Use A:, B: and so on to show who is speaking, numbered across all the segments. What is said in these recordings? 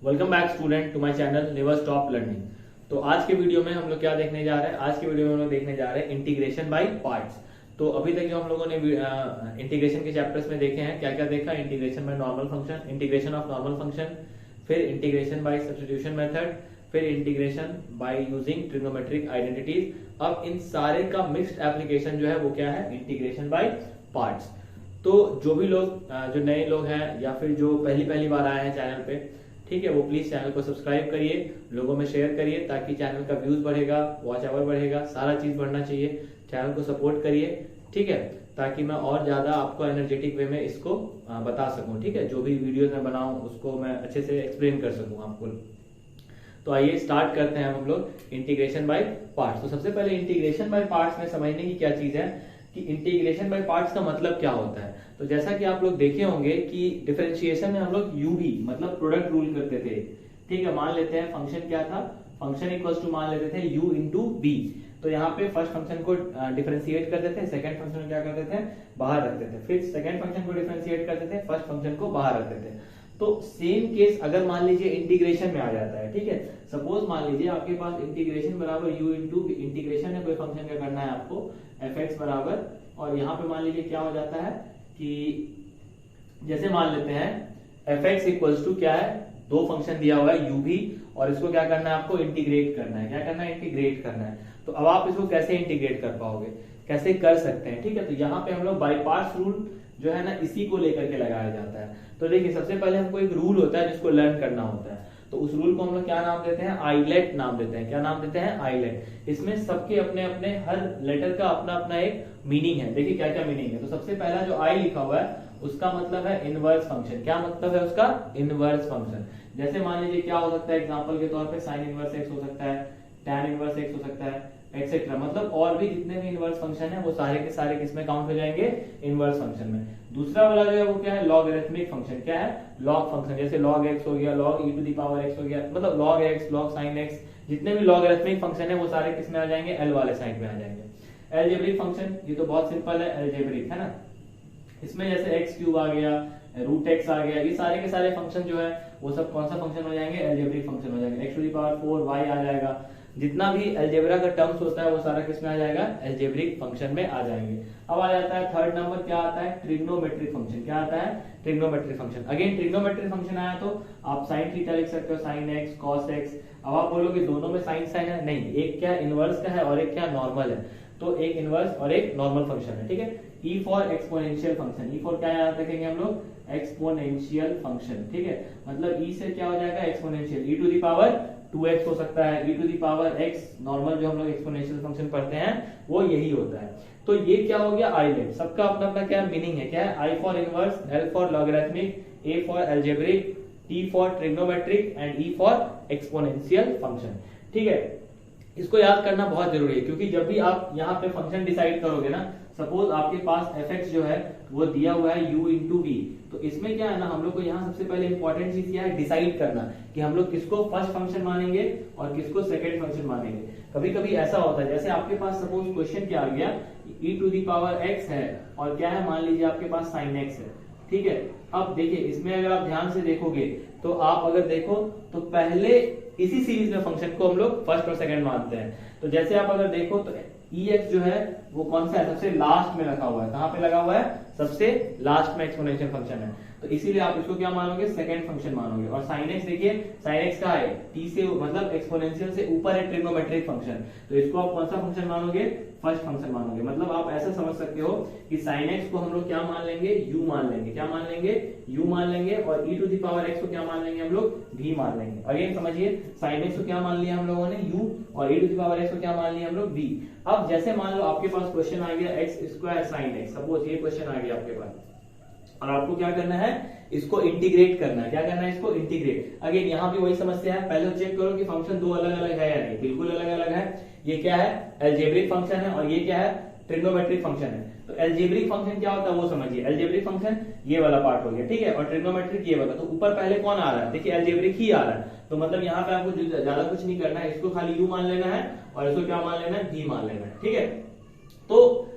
A: Welcome back student to my channel never stop learning. तो आज के वीडियो में हम लोग क्या देखने जा रहे हैं? आज के वीडियो में हम लोग देखने जा रहे हैं इंटीग्रेशन बाय पार्ट्स। तो अभी तक जो हम लोगों ने इंटीग्रेशन के चैप्टर्स में देखे हैं, क्या क्या देखा? Integration by normal function, integration of normal function, फिर इंटीग्रेशन बाय सब्स्टिट्यूशन मेथड, फिर integration by using trigonometric identities. अब इन सारे का मिक्स्ड एप्लीकेशन जो है वो क्या है? Integration by parts. तो जो भी लोग जो नए लोग हैं या फिर जो पहली बार आए हैं चैनल पे, ठीक है, वो प्लीज चैनल को सब्सक्राइब करिए, लोगों में शेयर करिए, ताकि चैनल का व्यूज बढ़ेगा, वॉच आवर बढ़ेगा, सारा चीज बढ़ना चाहिए। चैनल को सपोर्ट करिए, ठीक है, ताकि मैं और ज्यादा आपको एनर्जेटिक वे में इसको बता सकूं, ठीक है। जो भी वीडियोस मैं बनाऊं उसको मैं अच्छे से एक्सप्लेन कर सकूं आपको। तो आइए स्टार्ट करते हैं हम लोग इंटीग्रेशन बाय पार्ट्स। तो सबसे पहले इंटीग्रेशन बाय पार्ट्स में समझने की क्या चीज है कि इंटीग्रेशन बाय पार्ट्स का मतलब क्या होता है। तो जैसा कि आप लोग देखे होंगे कि डिफरेंशिएशन में हम लोग यूवी मतलब प्रोडक्ट रूल करते थे, ठीक है। मान लेते हैं फंक्शन क्या था, फंक्शन इक्वल्स टू मान लेते थे u इंटू बी। तो यहाँ पे फर्स्ट फंक्शन को डिफरेंशिएट करते थे, सेकंड फंक्शन को क्या करते थे? बाहर रखते थे। फिर सेकंड फंक्शन को डिफरेंशिएट करते थे, फर्स्ट फंक्शन को बाहर रखते थे। तो सेम केस अगर मान लीजिए इंटीग्रेशन में आ जाता है, ठीक है। सपोज मान लीजिए आपके पास इंटीग्रेशन बराबर u इंटू इंटीग्रेशन है, कोई फंक्शन का करना है आपको f(x) बराबर, और यहाँ पे मान लीजिए क्या हो जाता है कि जैसे मान लेते हैं f(x) इक्वल्स टू क्या है? दो फंक्शन दिया हुआ है u भी, और इसको क्या करना है? आपको इंटीग्रेट करना है। क्या करना है? इंटीग्रेट करना है। तो अब आप इसको कैसे इंटीग्रेट कर पाओगे, कैसे कर सकते हैं, ठीक है। तो यहाँ पे हम लोग बाय पार्ट्स रूल जो है ना, इसी को लेकर के लगाया जाता है। तो देखिए सबसे पहले हमको एक रूल होता है जिसको लर्न करना होता है। तो उस रूल को हम लोग क्या नाम देते हैं? आइलेट नाम देते हैं। क्या नाम देते हैं? आइलेट। इसमें सबके अपने अपने हर लेटर का अपना अपना एक मीनिंग है। देखिए क्या क्या मीनिंग है। तो सबसे पहला जो आई लिखा हुआ है उसका मतलब है इनवर्स फंक्शन। क्या मतलब है उसका? Inverse function. जैसे मान लीजिए क्या हो सकता है, एग्जाम्पल के तौर पर साइन इनवर्स एक्स हो सकता है, टैन इनवर्स एक्स हो सकता है, एक्सेट्रा। मतलब और भी जितने भी इनवर्स फंक्शन है वो सारे के सारे किसमें काउंट हो जाएंगे? इनवर्स फंक्शन में। दूसरा वाला जो है वो क्या है? Logarithmic function. क्या है? Log function. जैसे लॉग एक्स हो गया, log e to the power x हो गया, मतलब log x, log sine x, जितने भी लॉगरिथमिक फंक्शन है वो सारे किसमें आ जाएंगे? एल वाले साइड में आ जाएंगे। एलजेब्रिक फंक्शन, ये तो बहुत सिंपल है, एलजेब्रिक है ना। इसमें जैसे एक्स क्यूब आ गया, रूट एक्स आ गया, ये सारे के सारे फंक्शन जो है वो सब कौन सा फंक्शन हो जाएंगे? एलजेब्रिक फंक्शन हो जाएंगे। X to the power 4 Y आ जाएगा। जितना भी अलजेब्रा का टर्म्स होता है वो सारा किसमें आ जाएगा? अलजेब्रिक फंक्शन में आ जाएंगे। अब आ जाता है थर्ड नंबर, क्या आता है? Trigonometric function. क्या आता है? Trigonometric function. Again trigonometric function आया तो आप साइन थीटा लिख सकते हो, साइन एक्स, कॉस एक्स। अब आप बोलोगे दोनों में साइन साइन है, नहीं, एक क्या इनवर्स का है और एक क्या नॉर्मल है। तो एक इनवर्स और एक नॉर्मल फंक्शन है, ठीक है। E for exponential function. E for क्या याद रखेंगे हम लोग? एक्सपोनेंशियल फंक्शन, ठीक है। मतलब ई से क्या हो जाएगा? Exponential. E to the power 2x हो सकता है, e to the power x, normal जो हम लोग एक्सपोनेंशियल फंक्शन पढ़ते हैं वो यही होता है। तो ये क्या हो गया? आइलेट। सबका अपना अपना क्या मीनिंग है? क्या है? I for inverse, L for logarithmic, A for algebraic, T for trigonometric and E for exponential function, ठीक है। इसको याद करना बहुत जरूरी है, क्योंकि जब भी आप यहाँ पे फंक्शन डिसाइड करोगे ना, सपोज आपके पास f(x) जो है वो दिया हुआ है u इंटू वी। तो इसमें क्या है ना, हम लोग को यहाँ सबसे पहले इंपॉर्टेंट चीज क्या है? डिसाइड करना कि हम लोग किसको फर्स्ट फंक्शन मानेंगे और किसको सेकंड फंक्शन मानेंगे। कभी कभी ऐसा होता है, जैसे आपके पास सपोज क्वेश्चन क्या आ गया, e to the power x है और क्या है? मान लीजिए आपके पास sin x है, ठीक है। अब देखिए इसमें अगर आप ध्यान से देखोगे तो आप अगर देखो तो पहले इसी सीरीज में फंक्शन को हम लोग फर्स्ट और सेकंड मानते हैं। तो जैसे आप अगर देखो तो ex जो है वो कौन सा है? सबसे लास्ट में रखा हुआ है। कहां पे लगा हुआ है? सबसे लास्ट में एक्सपोनेंशियल फंक्शन है, तो इसीलिए आप इसको क्या मानोगे? सेकंड फंक्शन मानोगे। और sin x देखिए, sin x का है t से मतलब एक्सपोनेंशियल से ऊपर है ट्रिग्नोमेट्रिक फंक्शन, तो इसको आप कौन सा फंक्शन मानोगे? फर्स्ट फंक्शन मानोगे। मतलब आप ऐसा समझ सकते हो कि sin x को हम लोग क्या मान लेंगे? u मान लेंगे। क्या मान लेंगे? u मान लेंगे। और e to the power x को क्या मान लेंगे हम लोग? v मान लेंगे। अगेन समझिए, sin x को क्या मान लिया हम लोगों ने? u, और e to the power x को क्या मान लिया हम लोग? v। अब जैसे मान लो आपके पास क्वेश्चन आ गया x square sine x, suppose ये क्वेश्चन आ गया आपके पास, और आपको क्या करना है? इसको इंटीग्रेट करना है। क्या करना है? इसको इंटीग्रेट। अगेन यहाँ भी वही समस्या है, पहले चेक करो कि फंक्शन दो अलग अलग है या नहीं। बिल्कुल अलग अलग है। ये क्या है? अलजेब्रिक फंक्शन है, और ये क्या है? ट्रिग्नोमेट्रिक फंक्शन है। तो अलजेब्रिक फंक्शन क्या होता है वो समझिए। अलजेब्रिक फंक्शन ये वाला पार्ट हो गया, ठीक है, और ट्रिग्नोमेट्रिक ये वाला। तो ऊपर पहले कौन आ रहा है? देखिए अलजेब्रिक ही आ रहा है। तो मतलब यहाँ पे आपको ज्यादा कुछ नहीं करना है, इसको खाली u मान लेना है और इसको क्या मान लेना है? v मान लेना है, ठीक है। तो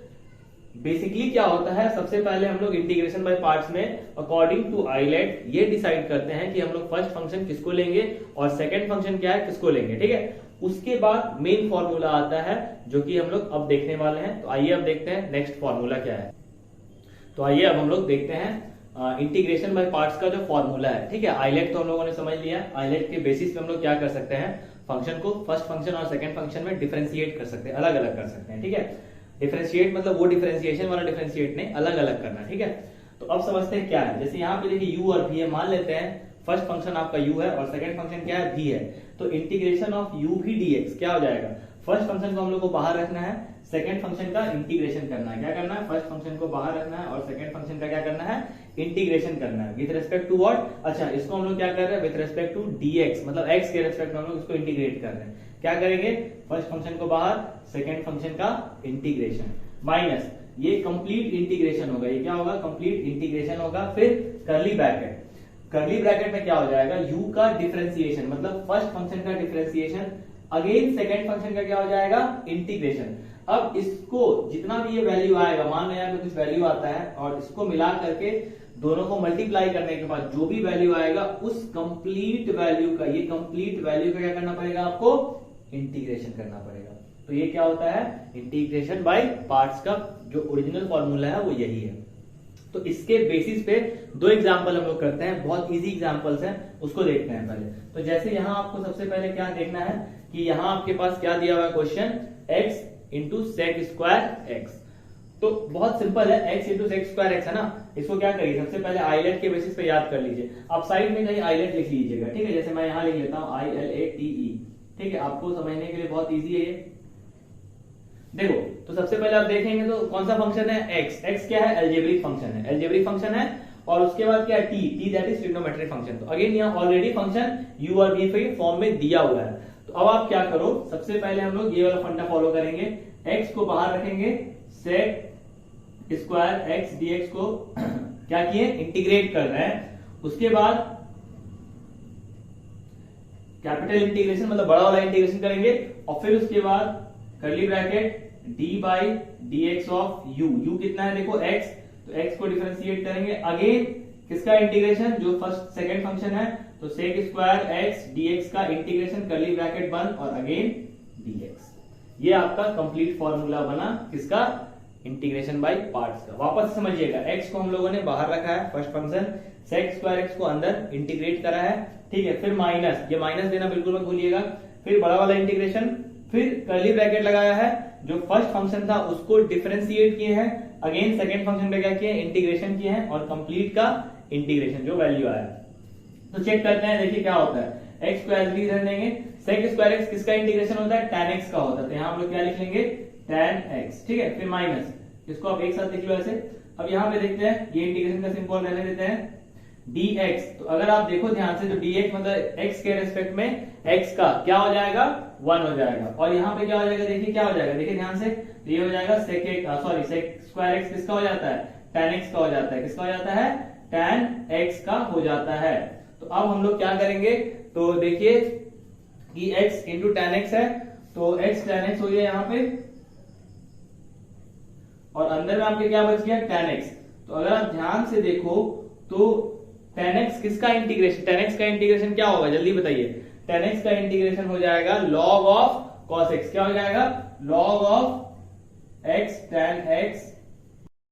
A: बेसिकली क्या होता है, सबसे पहले हम लोग इंटीग्रेशन बाय पार्ट्स में अकॉर्डिंग टू आइलेट ये डिसाइड करते हैं कि हम लोग फर्स्ट फंक्शन किसको लेंगे और सेकंड फंक्शन क्या है किसको लेंगे, ठीक है। उसके बाद मेन फॉर्मूला आता है जो कि हम लोग अब देखने वाले हैं। तो आइए अब देखते हैं नेक्स्ट फॉर्मूला क्या है। तो आइए अब हम लोग देखते हैं इंटीग्रेशन बाय पार्ट्स का जो फॉर्मूला है, ठीक है। आइलेट तो हम लोगों ने समझ लिया, आइलेट के बेसिस पे हम लोग क्या कर सकते हैं, फंक्शन को फर्स्ट फंक्शन और सेकंड फंक्शन में डिफरेंशिएट कर सकते हैं, अलग अलग कर सकते हैं, ठीक है। डिफरेंशिएट मतलब वो डिफरेंशिएशन वाला डिफरेंशिएट नहीं, अलग अलग करना, ठीक है। तो अब समझते हैं क्या है। जैसे यहाँ पे देखिए u और v है, मान लेते हैं फर्स्ट फंक्शन आपका u है और सेकंड फंक्शन क्या है v है। तो integration of u v dx क्या हो जाएगा, फर्स्ट फंक्शन को हम लोग को बाहर रखना है, सेकंड फंक्शन का इंटीग्रेशन करना है। क्या करना है, फर्स्ट फंक्शन को बाहर रखना है और सेकंड फंक्शन का क्या करना है, इंटीग्रेशन करना है। विथ रेस्पेक्ट टू व्हाट, अच्छा इसको हम लोग क्या कर रहे हैं, विथ रेस्पेक्ट टू dx मतलब x के रेस्पेक्ट में हम लोग इसको इंटीग्रेट कर रहे हैं। क्या करेंगे, फर्स्ट फंक्शन को बाहर, सेकंड फंक्शन का इंटीग्रेशन माइनस ये कंप्लीट इंटीग्रेशन होगा, ये क्या होगा, कंप्लीट इंटीग्रेशन होगा। फिर कर्ली ब्रैकेट, कर्ली ब्रैकेट में क्या हो जाएगा, u का डिफरेंशिएशन मतलब फर्स्ट फंक्शन का डिफरेंशिएशन अगेन सेकंड फंक्शन का क्या हो जाएगा, इंटीग्रेशन। अब इसको जितना भी ये वैल्यू आएगा, मान लो यहाँ पे कुछ वैल्यू आता है और इसको मिला करके दोनों को मल्टीप्लाई करने के बाद जो भी वैल्यू आएगा उस कंप्लीट वैल्यू का, ये कंप्लीट वैल्यू का क्या करना पड़ेगा आपको, इंटीग्रेशन करना पड़ेगा। तो ये क्या होता है, इंटीग्रेशन बाय पार्ट्स का जो ओरिजिनल फॉर्मूला है वो यही है। तो इसके बेसिस पे दो एग्जांपल हम लोग करते हैं, बहुत इजी एग्जांपल्स हैं, उसको देखते हैं पहले। तो जैसे यहाँ आपको सबसे पहले क्या देखना है कि यहाँ आपके पास क्या दिया हुआ है question, x into sec square x. तो बहुत सिंपल है, x into sec square x है ना। इसको क्या करिए, सबसे पहले आइलेट के बेसिस पे याद कर लीजिए। आप साइड में कहीं आइलेट लिख लीजिएगा, ठीक है। जैसे मैं यहाँ लिख लेता हूँ ILATE, ठीक है, आपको समझने के लिए बहुत ईजी है ये। देखो तो सबसे पहले आप देखेंगे तो कौन सा फंक्शन है, x क्या है, अलजेब्रिक फंक्शन है, अलजेब्रिक फंक्शन है। और उसके बाद क्या है, t that is trigonometric function. तो अगेन यहाँ ऑलरेडी फंक्शन u और v के फॉर्म में दिया हुआ है। तो अब आप क्या करो, सबसे पहले हम लोग ये वाला फंडा फॉलो करेंगे, x को बाहर रखेंगे, सेक स्क्वायर x dx को क्या किए, इंटीग्रेट कर रहे हैं। उसके बाद कैपिटल इंटीग्रेशन मतलब बड़ा वाला इंटीग्रेशन करेंगे और फिर उसके बाद curly bracket d by dx of u कितना है देखो x, तो x को डिफरेंशिएट करेंगे अगेन किसका इंटीग्रेशन, जो फर्स्ट सेकंड फंक्शन है, तो सेक स्क्वायर x dx का इंटीग्रेशन कर्ली ब्रैकेट बंद और अगेन dx। ये आपका कंप्लीट फॉर्मूला बना किसका, इंटीग्रेशन बाय पार्ट्स का। वापस समझिएगा, x को हम लोगों ने बाहर रखा है first function, sec square x को अंदर इंटीग्रेट करा है, ठीक है। फिर माइनस, ये माइनस देना बिल्कुल मत भूलिएगा। फिर बड़ा वाला इंटीग्रेशन, फिर कर्ली ब्रैकेट लगाया है, जो फर्स्ट फंक्शन था उसको डिफरेंशिएट किए हैं, अगेन सेकंड फंक्शन पे क्या किए, इंटीग्रेशन किए हैं और कंप्लीट का इंटीग्रेशन जो वैल्यू आया। तो चेक करते हैं, देखिए क्या होता है, x को एज इट देंगे, सेक स्क्वायर x किसका इंटीग्रेशन होता है, tan x का होता है। तो यहाँ हम लोग क्या लिख लेंगे, tan x, ठीक है। फिर माइनस, इसको आप एक साथ लिख लो ऐसे। अब यहाँ पे देखते हैं, ये इंटीग्रेशन का सिंबल रहने देते हैं, dx। तो अगर आप देखो ध्यान से, तो dx मतलब x के रेस्पेक्ट में x का क्या हो जाएगा, 1 हो जाएगा। और यहाँ पे क्या हो जाएगा, देखिए क्या हो जाएगा, देखिए ध्यान से, तो ये हो जाएगा सेक स्क्वायर x किसका हो जाता है, tan x का हो जाता है, किसका हो जाता है, tan x का हो जाता है। तो अब हम लोग क्या करेंगे, तो देखिए कि x इंटू tan x है, तो x tan x हो गया यहाँ पे और अंदर में आपके क्या बच गया, tan x। तो अगर आप ध्यान से देखो तो tan x किसका इंटीग्रेशन, tan x का इंटीग्रेशन क्या होगा, जल्दी बताइए। tan x का इंटीग्रेशन हो जाएगा log ऑफ cos x, क्या हो जाएगा, log of x tan x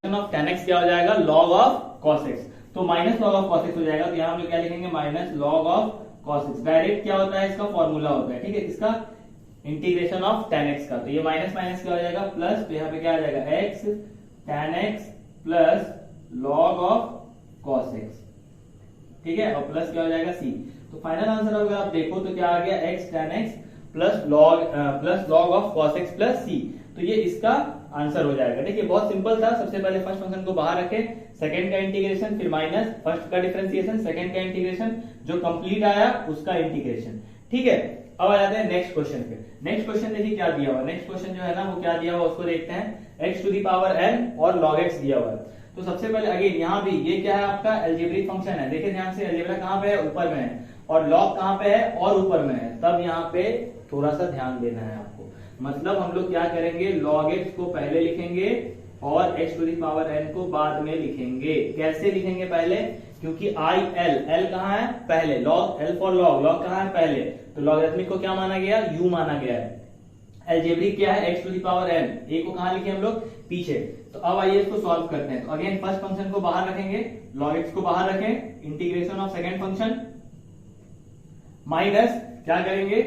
A: of tan x क्या हो जाएगा, log ऑफ cos x। तो minus log of cos x हो जाएगा। तो यहाँ हम लोग क्या लिखेंगे, minus log of cos x। Direct क्या होता है, इसका फॉर्मूला होता है, ठीक है, इसका इंटीग्रेशन ऑफ tan x का। तो ये माइनस माइनस क्या हो जाएगा, प्लस, तो यहाँ पे क्या आ जाएगा, x tan x plus log of cos x, ठीक है, और प्लस क्या हो जाएगा c। तो फाइनल आंसर अगर आप देखो तो क्या आ गया, x tan x plus log of cos x plus c। तो ये इसका आंसर हो जाएगा। देखिए बहुत सिंपल था, सबसे पहले फर्स्ट फंक्शन को बाहर रखे, सेकंड का इंटीग्रेशन, फिर माइनस फर्स्ट का डिफरेंशिएशन, सेकंड का इंटीग्रेशन, जो कंप्लीट आया उसका इंटीग्रेशन, ठीक है। अब आ जाते हैं नेक्स्ट क्वेश्चन पे। नेक्स्ट क्वेश्चन देखिए क्या दिया हुआ, नेक्स्ट क्वेश्चन जो है ना वो क्या दिया हुआ उसको देखते हैं, x to the power n और log x दिया हुआ है। तो सबसे पहले अगेन यहाँ भी ये क्या है आपका अलजेब्रिक फंक्शन है, देखिए ध्यान से, अलजेब्रा कहाँ पे है, ऊपर में है, और log कहाँ पे है, और ऊपर में है। तब यहाँ पे थोड़ा सा ध्यान देना है आपको, मतलब हम लोग क्या करेंगे, log x को पहले लिखेंगे, और x to the power n को बाद में लिखेंगे। कैसे लिखेंगे पहले, क्योंकि आई एल कहाँ है पहले, log L for log, log कहाँ है पहले, तो लॉगरिथमिक को क्या माना गया, u माना गया है। अलजेब्रिक क्या है, x to the power n, a को कहाँ लिखे हम लोग पीछे। तो अब आइए इसको सॉल्व करते हैं। तो अगेन फर्स्ट फंक्शन को बाहर रखेंगे, log x को बाहर रखें, integration of second function minus क्या करेंगे,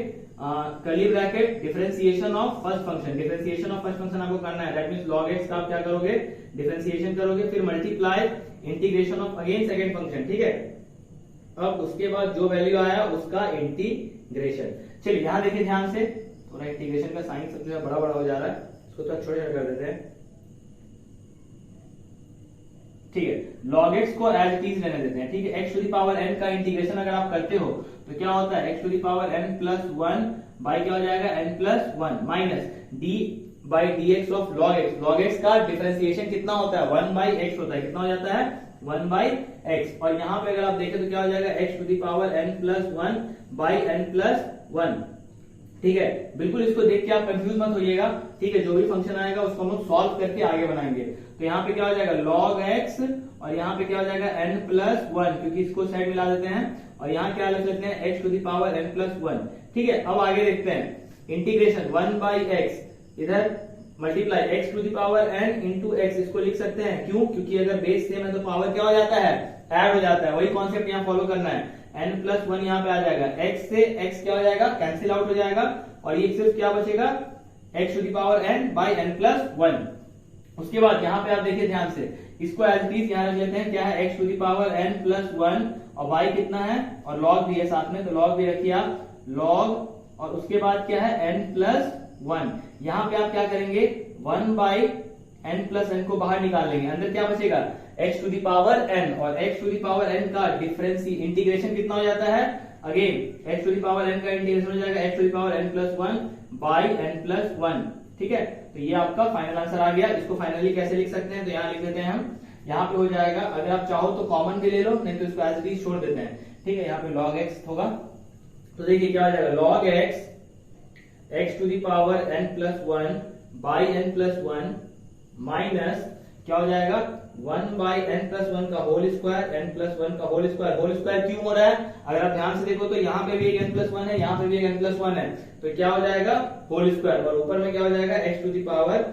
A: curly bracket differentiation of first function. Differentiation of first function आपको करना है, दैट मींस log x का आप क्या करोगे, डिफरेंशिएशन करोगे, फिर multiply integration of again second function. ठीक है, अब उसके बाद जो वैल्यू आया उसका इंटीग्रेशन। चलिए यहां देखिए ध्यान से, थोड़ा इंटीग्रेशन का साइन सबसे बड़ा बड़ा हो जा रहा है, इसको थोड़ा छोटा छोटा कर देते हैं। ठीक है, log x को एज इट इज रहने देते हैं। ठीक है, x to the power n का इंटीग्रेशन अगर आप करते हो तो क्या होता है, x to the power n plus 1 by क्या हो जाएगा, n plus 1 minus d by dx of log x। log x का डिफरेंशिएशन कितना होता है, 1 बाई x होता है, कितना हो जाता है 1 बाई x। और यहाँ पे अगर आप देखें तो क्या हो जाएगा, x to the power n plus 1 by n plus 1। ठीक है, बिल्कुल इसको देख के आप कंफ्यूज मत होइएगा। ठीक है, जो भी फंक्शन आएगा उसको हम लोग सॉल्व करके आगे बनाएंगे। तो यहाँ पे क्या हो जाएगा log x और यहाँ पे क्या हो जाएगा n प्लस 1, क्योंकि इसको साइड मिला देते हैं, और यहाँ क्या लिख लेते हैं x to the power n plus 1। ठीक है, अब आगे देखते हैं इंटीग्रेशन 1 बाई x, इधर multiply x to the power n into x, इसको लिख सकते हैं। क्यों, क्योंकि अगर बेस सेम है तो पावर क्या हो जाता है, ऐड हो जाता है। वही कॉन्सेप्ट यहाँ फॉलो करना है, n प्लस 1 यहाँ पे आ जाएगा, x से x क्या हो जाएगा, कैंसिल आउट हो जाएगा, और ये सिर्फ क्या बचेगा, x to the power n by n plus 1। उसके बाद यहाँ पे आप देखिए ध्यान से, इसको एज इट इज यहाँ रख लेते हैं, क्या है x to the power n plus 1, और y कितना है, और log भी है साथ में, तो log भी रखिए आप log, और उसके बाद क्या है n प्लस 1। यहाँ पे आप क्या करेंगे, 1 बाई n प्लस n को बाहर निकाल लेंगे, अंदर क्या बचेगा x to the power n, और x to the power n का डिफरेंस इंटीग्रेशन कितना हो जाता है, again x to the power n का इंटीग्रेशन हो जाएगा x to the power n plus 1 by n plus 1। ठीक है, तो ये आपका फाइनल आंसर आ गया। इसको फाइनली कैसे लिख सकते हैं, तो यहाँ लिख देते हैं हम, यहाँ पे हो जाएगा, अगर आप चाहो तो कॉमन भी ले लो, नहीं तो इसको एज इट इज छोड़ देते हैं। ठीक है, यहाँ पे log x होगा, तो देखिए क्या हो जाएगा, log x to the power n plus 1 by n plus 1 minus क्या हो जाएगा, 1 बाई n प्लस 1 का होल स्क्वायर, n प्लस 1 का होल स्क्वायर क्यों हो रहा है, अगर आप ध्यान से देखो तो यहाँ पे भी एक n प्लस 1 है, यहाँ पे भी एक n प्लस 1 है, तो क्या हो जाएगा होल स्क्वायर, और ऊपर में क्या हो जाएगा x to the power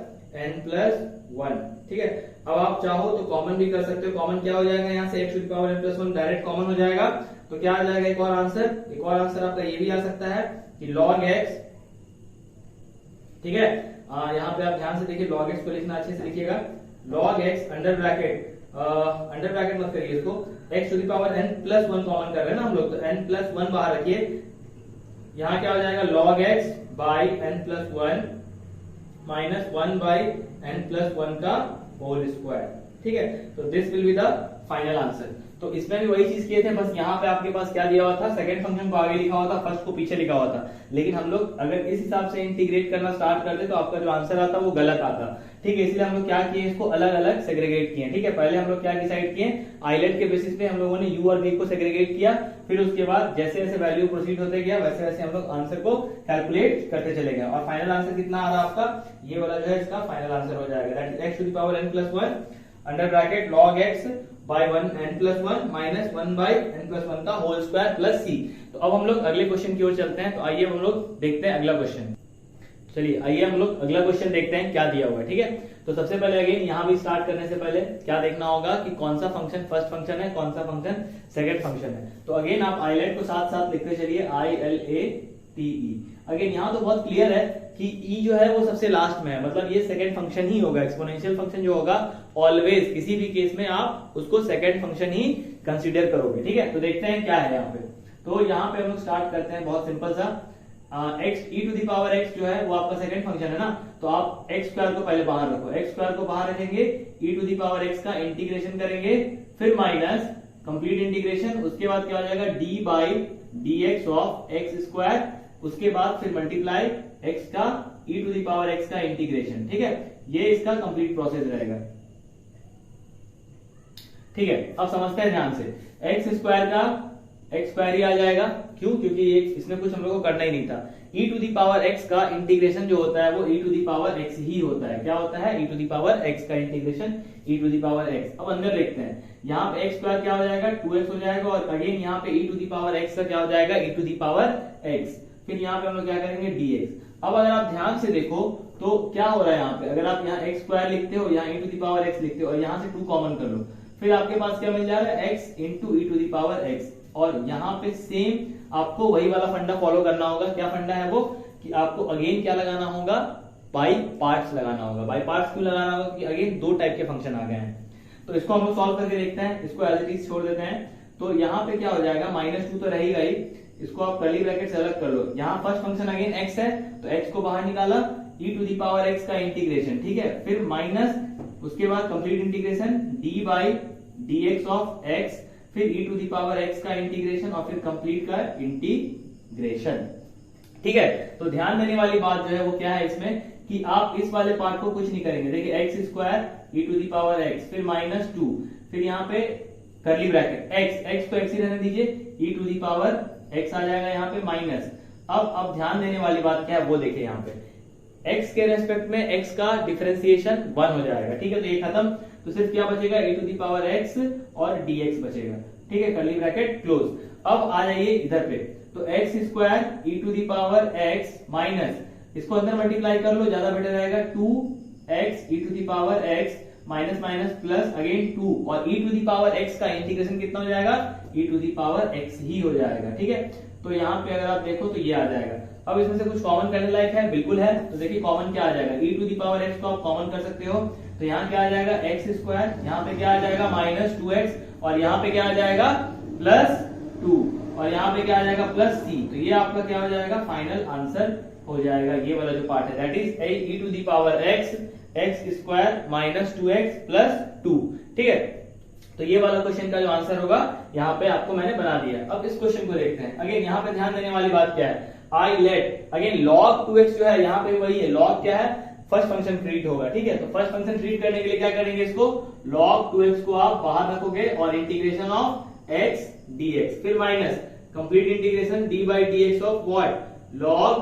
A: n plus 1। ठीक है, अब आप चाहो तो कॉमन भी कर सकते हो, कॉमन क्या हो जाएगा, यहाँ से x to the power n plus 1 direct common हो जाएगा, तो क्या आ जाएगा, एक और आंसर आपका ये भी आ सकता है कि log x। ठीक है, यहाँ पे आप ध्यान से देखिए, log x को लिखना अच्छे से लिखिएगा, log x अंडर ब्रैकेट मत करिए इसको, x to the power n plus 1 common कर रहे हैं ना हम लोग, तो n प्लस 1 बाहर रखिए, यहाँ क्या हो जाएगा log x by n plus 1 minus 1 by n plus 1 का होल स्क्वायर। ठीक है, तो this will be the final answer. तो इसमें भी वही चीज किए थे, बस यहाँ पे आपके पास क्या दिया हुआ था, सेकंड फंक्शन को आगे लिखा हुआ था, फर्स्ट को पीछे लिखा हुआ था, लेकिन हम लोग अगर इस हिसाब से इंटीग्रेट करना स्टार्ट करते तो आपका जो आंसर आता वो गलत आता। ठीक है, इसलिए हम लोग क्या किए, इसको अलग अलग सेग्रीगेट किए। ठीक है, पहले हम लोग क्या डिसाइड किए, आइलैंड के बेसिस पे हम लोगों ने u और v को सेग्रीगेट किया, फिर उसके बाद जैसे जैसे वैल्यू प्रोसीड होते गया वैसे वैसे हम लोग आंसर को कैलकुलेट करते चले गए, और फाइनल आंसर कितना आ रहा आपका, ये वाला जो है इसका फाइनल आंसर हो जाएगा, that is x to the power n plus 1 under bracket log x by 1 n plus 1 minus 1 by n plus 1 का होल स्क्वायर प्लस c। तो अब हम लोग अगले क्वेश्चन की ओर चलते हैं, तो आइए हम लोग देखते हैं अगला क्वेश्चन। चलिए आइए हम लोग अगला क्वेश्चन देखते हैं क्या दिया हुआ है। ठीक है, तो सबसे पहले अगेन यहाँ भी स्टार्ट करने से पहले क्या देखना होगा कि कौन सा फंक्शन फर्स्ट फंक्शन है, कौन सा फंक्शन सेकंड फंक्शन है। तो अगेन आप आइलैंड को साथ साथ लिखते चलिए, ILATE। अगेन यहाँ तो बहुत क्लियर है कि e जो है वो सबसे लास्ट में है, मतलब ये सेकंड फंक्शन ही होगा। एक्सपोनेंशियल फंक्शन जो होगा ऑलवेज किसी भी केस में आप उसको सेकंड फंक्शन ही कंसीडर करोगे। ठीक है, तो देखते हैं क्या है यहाँ पे। तो यहाँ पे हम लोग स्टार्ट करते हैं बहुत सिंपल सा, x e to the power x जो है वो आपका सेकंड फंक्शन है ना, तो आप x स्क्वायर को पहले बाहर रखो, x स्क्वायर को बाहर रखेंगे, e to the power x का इंटीग्रेशन करेंगे, फिर माइनस कंप्लीट इंटीग्रेशन, उसके बाद क्या हो जाएगा d by dx of x square, उसके बाद फिर मल्टीप्लाई x का e to the power x का इंटीग्रेशन। ठीक है, ये इसका कंप्लीट प्रोसेस रहेगा। ठीक है, अब समझते हैं ध्यान से, x स्क्वायर का x स्क्वायर ही आ जाएगा, क्यों? क्योंकि ये इसमें कुछ हम लोग को करना ही नहीं था। e to the power x का इंटीग्रेशन जो होता है वो e to the power x ही होता है। क्या होता है? e to the power x का integration e to the power x। अब अंदर देखते हैं, यहाँ पे x स्क्वायर क्या हो जाएगा? 2x हो जाएगा, और अगेन यहाँ पे e to the power x का क्या हो जाएगा? e to the power x। फिर यहाँ पे हम लोग क्या करेंगे? dx। अब अगर आप ध्यान से देखो तो क्या हो रहा है यहाँ पे, अगर आप यहाँ x स्क्वायर लिखते हो, यहाँ e to the power x लिखते हो, और यहाँ से 2 कॉमन कर लो, फिर आपके पास क्या मिल जा रहा है? x into e to the power x। और यहाँ पे सेम आपको वही वाला फंडा फॉलो करना होगा। क्या फंडा है वो? कि आपको अगेन क्या लगाना होगा? बाई पार्ट्स लगाना होगा। बाई पार्ट्स क्यों लगाना होगा? कि अगेन 2 टाइप के फंक्शन आ गए हैं। तो इसको हम लोग सॉल्व करके देखते हैं, इसको एज इट इज छोड़ देते हैं। तो यहाँ पे क्या हो जाएगा? -2 तो रहेगा ही, इसको आप कर्ली ब्रैकेट से अलग कर लो। यहाँ फर्स्ट फंक्शन अगेन x है, तो x को बाहर निकाला, e to the power x का इंटीग्रेशन, ठीक है, फिर माइनस, उसके बाद complete integration d by dx of x, फिर e to the power x का इंटीग्रेशन, और फिर कंप्लीट का इंटीग्रेशन। ठीक है, तो ध्यान देने वाली बात जो है वो क्या है इसमें, कि आप इस वाले पार्ट को कुछ नहीं करेंगे। देखिए x square e to the power x, फिर -2, फिर यहाँ पे कर्ली ब्रैकेट x को x ही रहने दीजिए, e to the power x आ जाएगा यहाँ पे माइनस। अब ध्यान देने वाली बात क्या है वो देखिए, यहाँ पे x के रेस्पेक्ट में x का डिफरेंशिएशन 1 हो जाएगा। ठीक है, तो ये खत्म, तो सिर्फ क्या बचेगा? e to the power x और dx बचेगा। ठीक है, कर्ली ब्रैकेट क्लोज। अब आ जाइए इधर पे, तो x square e to the power x minus, इसको अंदर मल्टीप्लाई कर लो, ज्यादा बेटर रहेगा, 2x e to the power x minus minus plus again 2, और e to the power x का इंटीग्रेशन कितना हो जाएगा? e to the power x ही हो जाएगा। ठीक है, तो यहाँ पे अगर आप देखो तो ये आ जाएगा। अब इसमें से कुछ कॉमन करने लायक है? बिल्कुल है। तो देखिए कॉमन क्या आ जाएगा? e to the power x को आप कॉमन कर सकते हो, तो यहाँ क्या आ जाएगा? x स्क्वायर, यहाँ पे क्या आ जाएगा? -2x, और यहाँ पे क्या आ जाएगा? +2, और यहाँ पे क्या आ जाएगा? +c। तो ये आपका क्या हो जाएगा? फाइनल आंसर हो जाएगा, ये वाला जो पार्ट है, that is e to the power x square -2x +2। ठीक है, तो ये वाला क्वेश्चन का जो आंसर होगा यहाँ पे आपको मैंने बना दिया। अब इस क्वेश्चन को देखते हैं। अगेन यहाँ पे ध्यान देने वाली बात क्या है? I let, again log 2x जो है यहाँ पे वही है, log क्या है? फर्स्ट फंक्शन ट्रीट होगा। ठीक है, तो फर्स्ट फंक्शन ट्रीट करने के लिए क्या करेंगे? इसको log 2x को आप बाहर रखोगे, और इंटीग्रेशन ऑफ x dx, फिर minus complete integration d by dx of what? log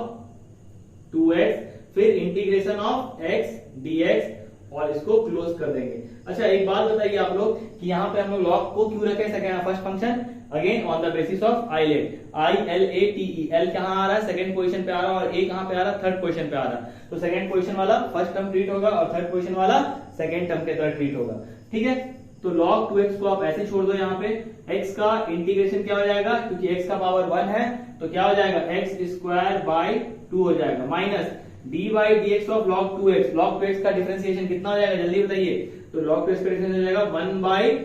A: 2x, फिर इंटीग्रेशन ऑफ x dx, और इसको क्लोज कर देंगे। अच्छा, एक बात बताइए आप लोग कि यहाँ पे हम लोग log को क्यों रखे? Second first function, again on the basis of eyelet, ILATE, L कहाँ आ रहा है? सेकंड पोजीशन पे आ रहा है, और A कहाँ पे आ रहा है? थर्ड पोजीशन पे आ रहा है। तो सेकंड पोजीशन वाला फर्स्ट टर्म ट्रीट होगा, और थर्ड पोजीशन वाला सेकंड टर्म के तरह ट्रीट होगा। ठीक है, तो log 2x को आप ऐसे छोड़ दो। यहाँ पे x का इंटीग्रेशन क्या हो जाएगा? क्योंकि x का पावर 1 है, तो क्या हो जाएगा? x स्क्वायर बाई 2 हो जाएगा, minus d by dx of log 2x। log 2x का डिफरेंशिएशन कितना हो जाएगा? जल्दी बताइए। तो log 2x का डिफरेंशिएशन हो जाएगा 1 बाई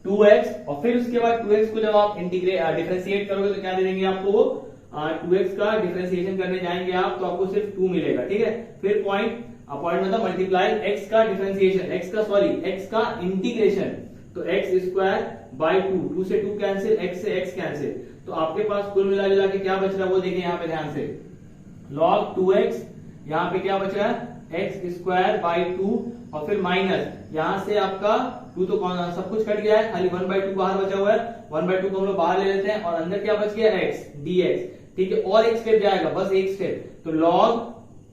A: 2x, और फिर उसके बाद 2x को जब आप डिफरेंशिएट करोगे तो क्या दे देंगे आपको? वो 2x का डिफरेंशिएशन करने जाएंगे आप, तो आपको सिर्फ 2 मिलेगा। ठीक है, फिर पॉइंट मतलब मल्टीप्लाई x का डिफरेंशिएशन, x का इंटीग्रेशन, तो x स्क्वायर बाई 2 से 2 कैंसिल, x से x कैंसिल, तो आपके पास कुल मिला जुला के क्या बच रहा है वो देखिए यहाँ पे ध्यान से, log 2x, यहाँ पे क्या बच रहा है? x स्क्वायर बाई 2, और फिर माइनस यहाँ से आपका 2 तो कौन सब कुछ कट गया है, खाली 1/2 बाहर बचा हुआ है, 1/2 को हम लोग बाहर ले लेते हैं, और अंदर क्या बच गया? x dx। ठीक है, और एक स्टेप जाएगा, बस एक स्टेप, तो log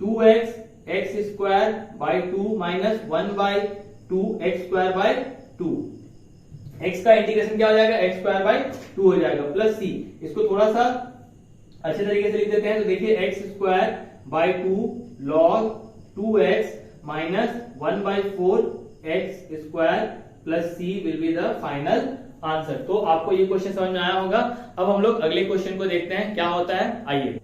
A: 2x x square by 2 minus 1/2 x square by 2। x का इंटीग्रेशन क्या हो जाएगा? x स्क्वायर बाई 2 हो जाएगा, प्लस c। इसको थोड़ा सा अच्छे तरीके से लिख देते हैं, तो देखिए x square by 2 log 2x minus 1/4 x square plus c will be the final answer. तो आपको ये क्वेश्चन समझ में आया होगा। अब हम लोग अगले क्वेश्चन को देखते हैं क्या होता है। आइए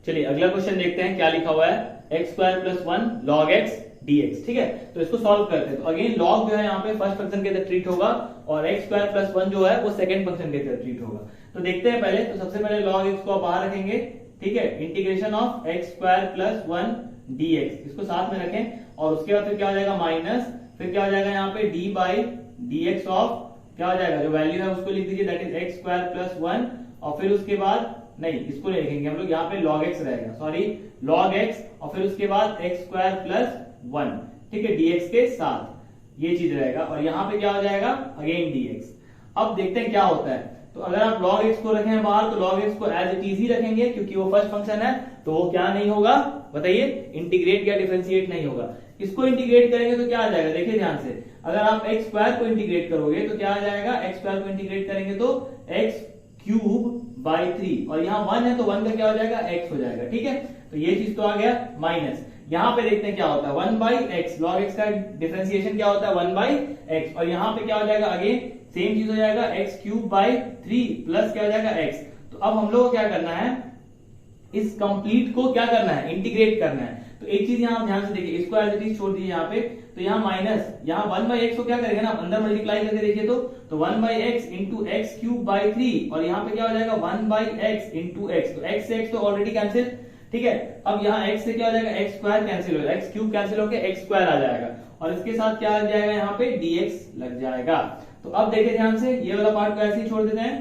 A: चलिए अगला क्वेश्चन देखते हैं क्या लिखा हुआ है, x square plus 1 log x dx। ठीक है, तो इसको सॉल्व करते हैं। तो अगेन log जो है यहाँ पे फर्स्ट फंक्शन के तरह ट्रीट होगा, और x स्क्वायर प्लस 1 जो है वो सेकंड फंक्शन के तरह ट्रीट होगा। तो देखते हैं पहले, तो सबसे पहले log x को बाहर रखेंगे। ठीक है, integration of x square plus 1 dx, इसको साथ में रखें, और उसके बाद फिर क्या हो जाएगा? माइनस, फिर क्या हो जाएगा यहाँ पे? d बाई dx ऑफ क्या हो जाएगा? जो वैल्यू है उसको लिख दीजिए, that is x square plus 1, और फिर उसके बाद नहीं, इसको नहीं लिखेंगे हम लोग, यहाँ पे log x रहेगा, सॉरी log x, और फिर उसके बाद x स्क्वायर प्लस 1, ठीक है, dx के साथ ये चीज रहेगा, और यहाँ पे क्या हो जाएगा? Again dx। अब देखते हैं क्या होता है। तो अगर आप log x को रखें बाहर तो log x को एज इट इज ही रखेंगे क्योंकि वो फर्स्ट फंक्शन है, तो वो क्या नहीं होगा बताइए, इंटीग्रेट या डिफरेंशिएट नहीं होगा। इसको इंटीग्रेट करेंगे तो क्या आ जाएगा, देखिए ध्यान से, अगर आप एक्स स्क्वायर को इंटीग्रेट करोगे तो क्या आ जाएगा, एक्स स्क्वायर को इंटीग्रेट करेंगे तो एक्स क्यूब बाई 3, और यहाँ 1 है तो 1 का क्या हो जाएगा, x हो जाएगा। ठीक है, तो ये चीज तो आ गया माइनस। यहाँ पे देखते हैं क्या होता है, 1 बाई एक्स, लॉग एक्स का डिफरेंशिएशन क्या होता है 1 बाई एक्स, और यहाँ पे क्या हो जाएगा, अगेन सेम चीज हो जाएगा, एक्स क्यूब बाई 3 प्लस क्या हो जाएगा x। तो अब हम लोग को क्या करना है, इस कंप्लीट को क्या करना है, इंटीग्रेट करना है। तो एक चीज यहाँ ध्यान से देखिए, इसको एज इट इज छोड़ दीजिए यहाँ पे, तो यहाँ माइनस, यहाँ 1 बाई एक्स को क्या करेंगे ना, अंदर मल्टीप्लाई करके देखिए तो 1 by x into x cube by 3, और यहाँ पे क्या हो जाएगा 1 बाई एक्स इंटू एक्स, तो एक्स से एक्स तो ऑलरेडी कैंसिल। ठीक है, अब यहाँ x से क्या हो जाएगा, एक्स स्क्वायर कैंसिल हो जाएगा, एक्स क्यूब कैंसिल होकर एक्स स्क्वायर आ जाएगा, और इसके साथ क्या लग जाएगा, यहाँ पे dx लग जाएगा। तो अब देखिए ध्यान से, ये वाला पार्ट को ऐसे ही छोड़ देते हैं,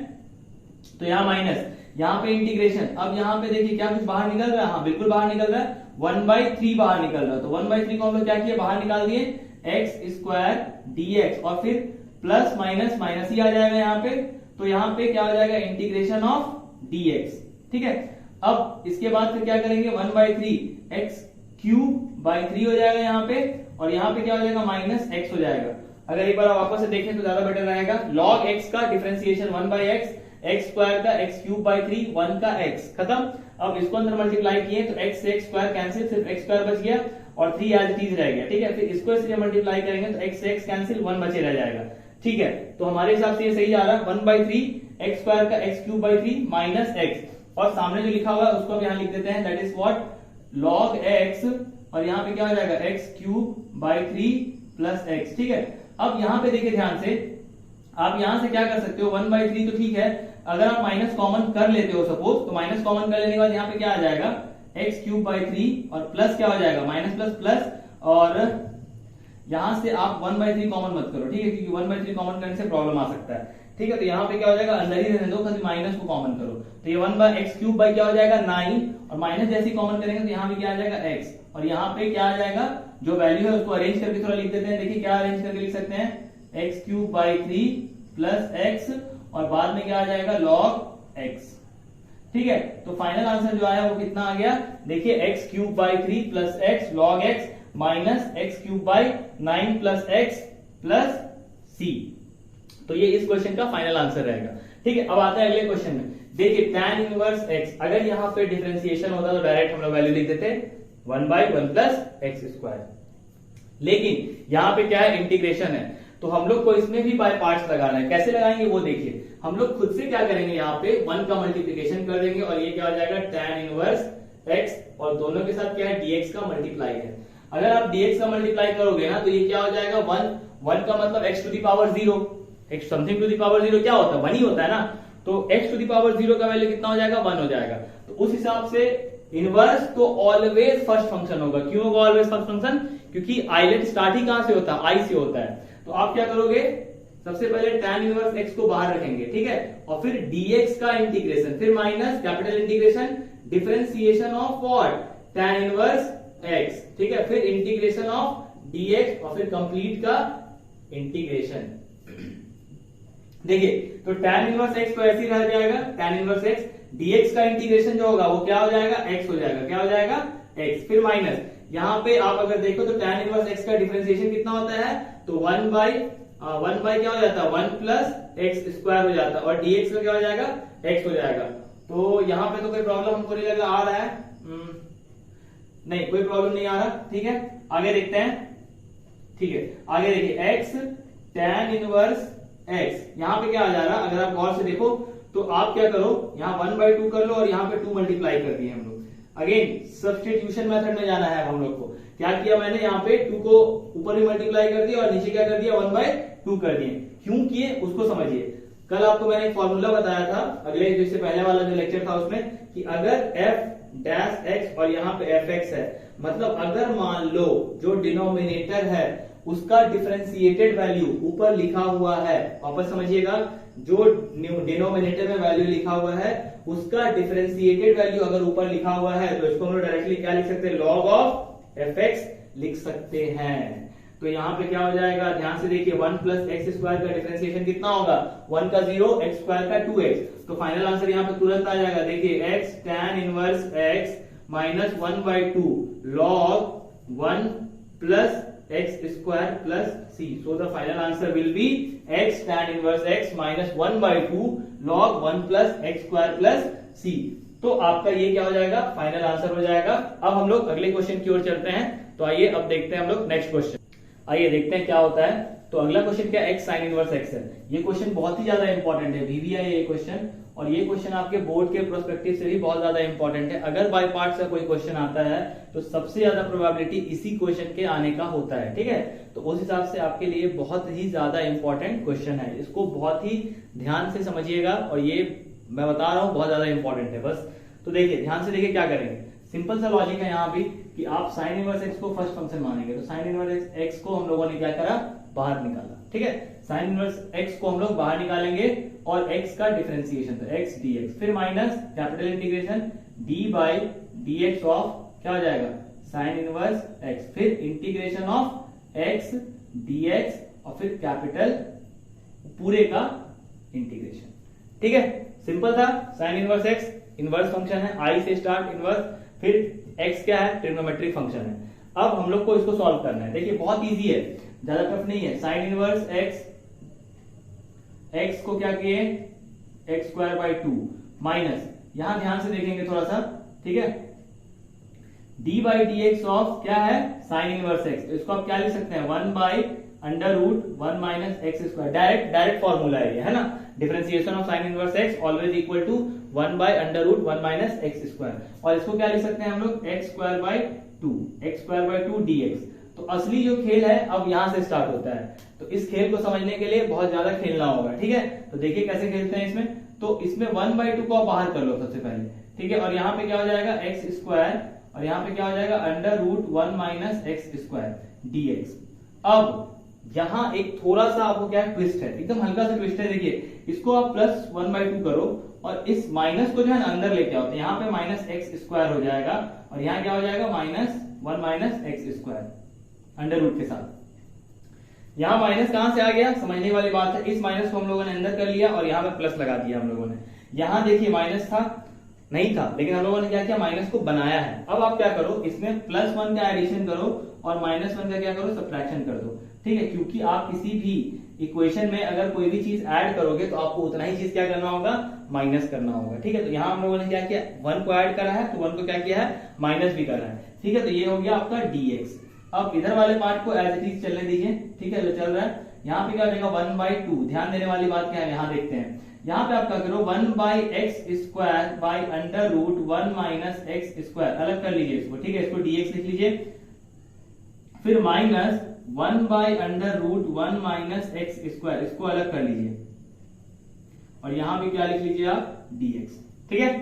A: तो यहाँ माइनस, यहाँ पे इंटीग्रेशन, अब यहाँ पे देखिए क्या कुछ बाहर निकल रहा है, हाँ बिल्कुल बाहर निकल रहा है, 1/3 बाहर निकल रहा है, तो 1/3 को हम लोग क्या किया, बाहर निकाल दिए, एक्स स्क्वायर dx, और फिर प्लस माइनस माइनस ही आ जाएगा यहाँ पे, तो यहाँ पे क्या हो जाएगा, इंटीग्रेशन ऑफ dx। ठीक है, अब इसके बाद फिर क्या करेंगे, 1/3 एक्स क्यूब बाई 3 हो जाएगा यहाँ पे, और यहाँ पे क्या हो जाएगा, माइनस x हो जाएगा। अगर एक बार वापस से देखें तो ज्यादा बेटर रहेगा, log x का differentiation 1 by x, x square का एक्स क्यूब बाई 3, 1 का x खत्म। अब इसको अंदर मल्टीप्लाई किए तो x से x स्क्वायर कैंसिल, सिर्फ x स्क्वायर बच गया और 3 एज इट इज रह गया। ठीक है, फिर इसको इसलिए मल्टीप्लाई करेंगे तो x से x कैंसिल, 1 बचे रह जाएगा। ठीक है, तो हमारे हिसाब से ये सही जा रहा है, 1/3 एक्स स्क्वायर का x cube by 3 minus x, और सामने जो लिखा हुआ है उसको हम यहाँ लिख देते हैं, that is what, log x, और यहाँ पे क्या हो जाएगा, x cube by 3 plus x. ठीक है, अब यहाँ पे देखिए ध्यान से, आप यहाँ से क्या कर सकते हो, 1/3 तो ठीक है, अगर आप माइनस कॉमन कर लेते हो सपोज, तो माइनस कॉमन कर लेने के बाद यहाँ पे क्या आ जाएगा, एक्स क्यूब बाई 3 और प्लस क्या हो जाएगा, माइनस प्लस प्लस, और यहां से आप 1/3 कॉमन मत करो। ठीक है, क्योंकि 1/3 कॉमन करने से प्रॉब्लम आ सकता है। ठीक है, तो यहाँ पे क्या हो जाएगा, अंदर ही रहने दो, खाली माइनस को कॉमन करो, तो ये 1 बाई एक्स क्यूब बाई क्या हो जाएगा 9, और माइनस जैसे ही कॉमन करेंगे तो यहाँ पे क्या आ जाएगा x, और यहाँ पे क्या आ जाएगा, जो वैल्यू है उसको अरेंज करके थोड़ा लिख देते हैं। देखिए क्या अरेंज करके लिख सकते हैं, x cube by 3 plus x, और बाद में क्या आ जाएगा, log x। ठीक है, तो फाइनल आंसर जो आया वो कितना आ गया, देखिए x cube by 3 plus x log x minus x cube by 9 plus x plus c। तो ये इस क्वेश्चन का फाइनल आंसर रहेगा। ठीक है, अब आता है अगले क्वेश्चन में, देखिए tan इनवर्स x, अगर यहाँ पे डिफरेंशिएशन होता तो डायरेक्ट हम लोग वैल्यू लिख देते 1/1 प्लस एक्स स्क्वायर, लेकिन यहाँ पे क्या है, इंटीग्रेशन है, तो हम लोग को इसमें भी बाय पार्ट्स लगाना है। कैसे लगाएंगे वो देखिए, हम लोग खुद से क्या करेंगे, यहाँ पे 1 का मल्टीप्लीकेशन कर देंगे, और ये क्या हो जाएगा, tan इनवर्स x, और दोनों के साथ क्या है, dx का मल्टीप्लाई है। अगर आप dx का मल्टीप्लाई करोगे ना तो ये क्या हो जाएगा, 1 का मतलब x to the power 0, x something to the power 0 क्या होता है, 1 ही होता है ना, तो x टू द पावर 0 का वैल्यू कितना हो जाएगा, 1 हो जाएगा। तो उस हिसाब से इनवर्स तो ऑलवेज फर्स्ट फंक्शन होगा। क्यों होगा ऑलवेज फर्स्ट फंक्शन, क्योंकि आइलेट स्टार्ट ही कहां से होता है, आई से होता है। तो आप क्या करोगे, सबसे पहले tan इनवर्स x को बाहर रखेंगे, ठीक है, और फिर dx का इंटीग्रेशन, फिर minus capital integration differentiation of what, tan inverse x, ठीक है, फिर इंटीग्रेशन ऑफ dx, और फिर कंप्लीट का इंटीग्रेशन। देखिए तो tan इनवर्स x तो ऐसे ही रह जाएगा, tan इनवर्स x, dx का इंटीग्रेशन जो होगा वो क्या हो जाएगा, x हो जाएगा, क्या हो जाएगा, x, फिर माइनस, यहाँ पे आप अगर देखो तो tan इनवर्स x का डिफरेंशिएशन कितना होता है, तो 1 बाई क्या हो जाता है, 1 प्लस एक्स स्क्वायर हो जाता है, और dx का क्या हो जाएगा, x हो जाएगा। तो यहाँ पे तो कोई प्रॉब्लम हमको नहीं लगा आ रहा है, नहीं कोई प्रॉब्लम नहीं आ रहा। ठीक है, आगे देखते हैं। ठीक है, आगे देखिए x tan इनवर्स x, यहाँ पे क्या आ जा रहा है, अगर आप गौर से देखो तो आप क्या करो, यहाँ 1/2 कर लो, और यहाँ पे 2 मल्टीप्लाई कर दिए हम लोग। अगेन सब्स्टिट्यूशन मेथड में जाना है हम लोग को। क्या किया मैंने, यहाँ पे 2 को ऊपर ही मल्टीप्लाई कर दिया, और नीचे क्या कर दिया, 1/2 कर दिए। क्यों किए उसको समझिए। कल आपको मैंने एक फॉर्मूला बताया था, अगले जिससे पहले वाला जो लेक्चर था उसमें, कि अगर f डैश x और यहाँ पे fx है, मतलब अगर मान लो जो डिनोमिनेटर है उसका डिफरेंशिएटेड वैल्यू ऊपर लिखा हुआ है, वापस समझिएगा, जो डिनोमिनेटर में वैल्यू लिखा हुआ है उसका डिफरेंशिएटेड वैल्यू अगर ऊपर लिखा हुआ है, तो इसको हम लोग डायरेक्टली क्या लिख सकते हैं, log ऑफ fx लिख सकते हैं। तो यहाँ पे क्या हो जाएगा, ध्यान से देखिए, 1 प्लस एक्स स्क्वायर का डिफरेंशिएशन कितना होगा, 1 का 0, एक्स स्क्वायर का 2x, तो फाइनल आंसर यहाँ पे तुरंत आ जाएगा। देखिए x tan inverse x minus 1/2 log 1 plus x square plus c, so the final answer will be x tan inverse x minus 1/2 log 1 plus x square plus c। तो आपका ये क्या हो जाएगा, फाइनल आंसर हो जाएगा। अब हम लोग अगले क्वेश्चन की ओर चलते हैं। तो आइए अब देखते हैं हम लोग नेक्स्ट क्वेश्चन। आइए देखते हैं क्या होता है। तो अगला क्वेश्चन क्या, x sin इनवर्स x है। ये क्वेश्चन बहुत ही ज्यादा इंपॉर्टेंट है, VBI है ये क्वेश्चन, और ये क्वेश्चन आपके बोर्ड के प्रोस्पेक्टिव से भी बहुत ज्यादा इंपॉर्टेंट है। अगर बाय पार्ट का कोई क्वेश्चन आता है तो सबसे ज्यादा प्रोबेबिलिटी इसी क्वेश्चन के आने का होता है, ठीक है। तो उस हिसाब से आपके लिए बहुत ही ज्यादा इंपॉर्टेंट क्वेश्चन है, इसको बहुत ही ध्यान से समझिएगा, और ये मैं बता रहा हूँ बहुत ज्यादा इंपॉर्टेंट है बस। तो देखिए ध्यान से देखिए क्या करेंगे, सिंपल सा लॉजिक है यहाँ भी कि आप साइन इनवर्स एक्स को फर्स्ट फंक्शन मानेंगे, तो साइन इनवर्स एक्स को हम लोगों ने क्या करा, बाहर निकाला, ठीक है। साइन इनवर्स एक्स को हम लोग बाहर निकालेंगे और एक्स का डिफरेंशिएशन, तो एक्स dx, फिर minus capital integration d by dx of क्या हो जाएगा, साइन इनवर्स एक्स, फिर इंटीग्रेशन ऑफ एक्स dx और फिर कैपिटल पूरे का इंटीग्रेशन, ठीक है। सिंपल था, sign inverse x inverse function है, आई से स्टार्ट इनवर्स, फिर एक्स क्या है, ट्रिग्नोमेट्रिक फंक्शन है। अब हम लोग को इसको सॉल्व करना है। देखिए बहुत इजी है, ज्यादा टफ नहीं है। साइन इनवर्स एक्स, एक्स को क्या किए, एक्स स्क्वायर बाई 2 माइनस, यहां ध्यान से देखेंगे थोड़ा सा, ठीक है, d by D x of क्या है, साइन इनवर्स एक्स, तो इसको आप क्या लिख सकते हैं, 1 by under root 1 minus x square, direct formula है ना, differentiation of sine inverse x always equal to 1 by under root 1 minus x square, और इसको क्या लिख सकते हैं हम लोग, एक्स स्क्वायर बाई 2 dx। तो असली जो खेल है अब यहां से स्टार्ट होता है, तो इस खेल को समझने के लिए बहुत ज्यादा खेलना होगा, ठीक है। तो देखिए कैसे खेलते हैं इसमें, तो इसमें 1/2 को आप बाहर कर लो सबसे पहले, ठीक है, और यहाँ पे क्या हो जाएगा, एक्स स्क्वायर, और यहाँ पे क्या हो जाएगा, under root 1 minus x square dx। अब यहाँ एक थोड़ा सा आपको क्या ट्विस्ट है, एकदम हल्का सा ट्विस्ट है, देखिए इसको आप प्लस 1/2 करो और इस माइनस को जो है ना अंदर लेके आओ, तो यहाँ पे माइनस एक्स स्क्वायर हो जाएगा, और यहाँ क्या हो जाएगा, minus 1 minus x square under root के साथ। यहाँ माइनस कहां से आ गया, समझने वाली बात है, इस माइनस को हम लोगों ने अंदर कर लिया और यहाँ पे प्लस लगा दिया हम लोगों ने। यहाँ देखिए माइनस था, नहीं था, लेकिन हम लोगों ने क्या किया, माइनस को बनाया है। अब आप क्या करो, इसमें +1 का एडिशन करो और -1 का क्या करो, सब्ट्रैक्शन कर दो, ठीक है, क्योंकि आप किसी भी इक्वेशन में अगर कोई भी चीज ऐड करोगे तो आपको उतना ही चीज क्या करना होगा, माइनस करना होगा, ठीक है। तो यहाँ हम लोगों ने क्या किया, 1 को ऐड करा है, तो 1 को क्या किया है, माइनस भी करा है, ठीक है। तो ये हो गया आपका dx। अब इधर वाले पार्ट को एज इट इज चलने दीजिए, ठीक है, जो चल रहा है। यहाँ पे क्या हो जाएगा, 1/2, ध्यान देने वाली बात क्या है, यहाँ देखते हैं, यहाँ पे आप क्या करो, 1 by x square by under root 1 minus x square, अलग कर लीजिए इसको, ठीक है, इसको dx लिख लीजिए, फिर minus 1 by under root 1 minus x square, इसको अलग कर लीजिए, और यहां भी क्या लिख लीजिए आप, dx, ठीक है।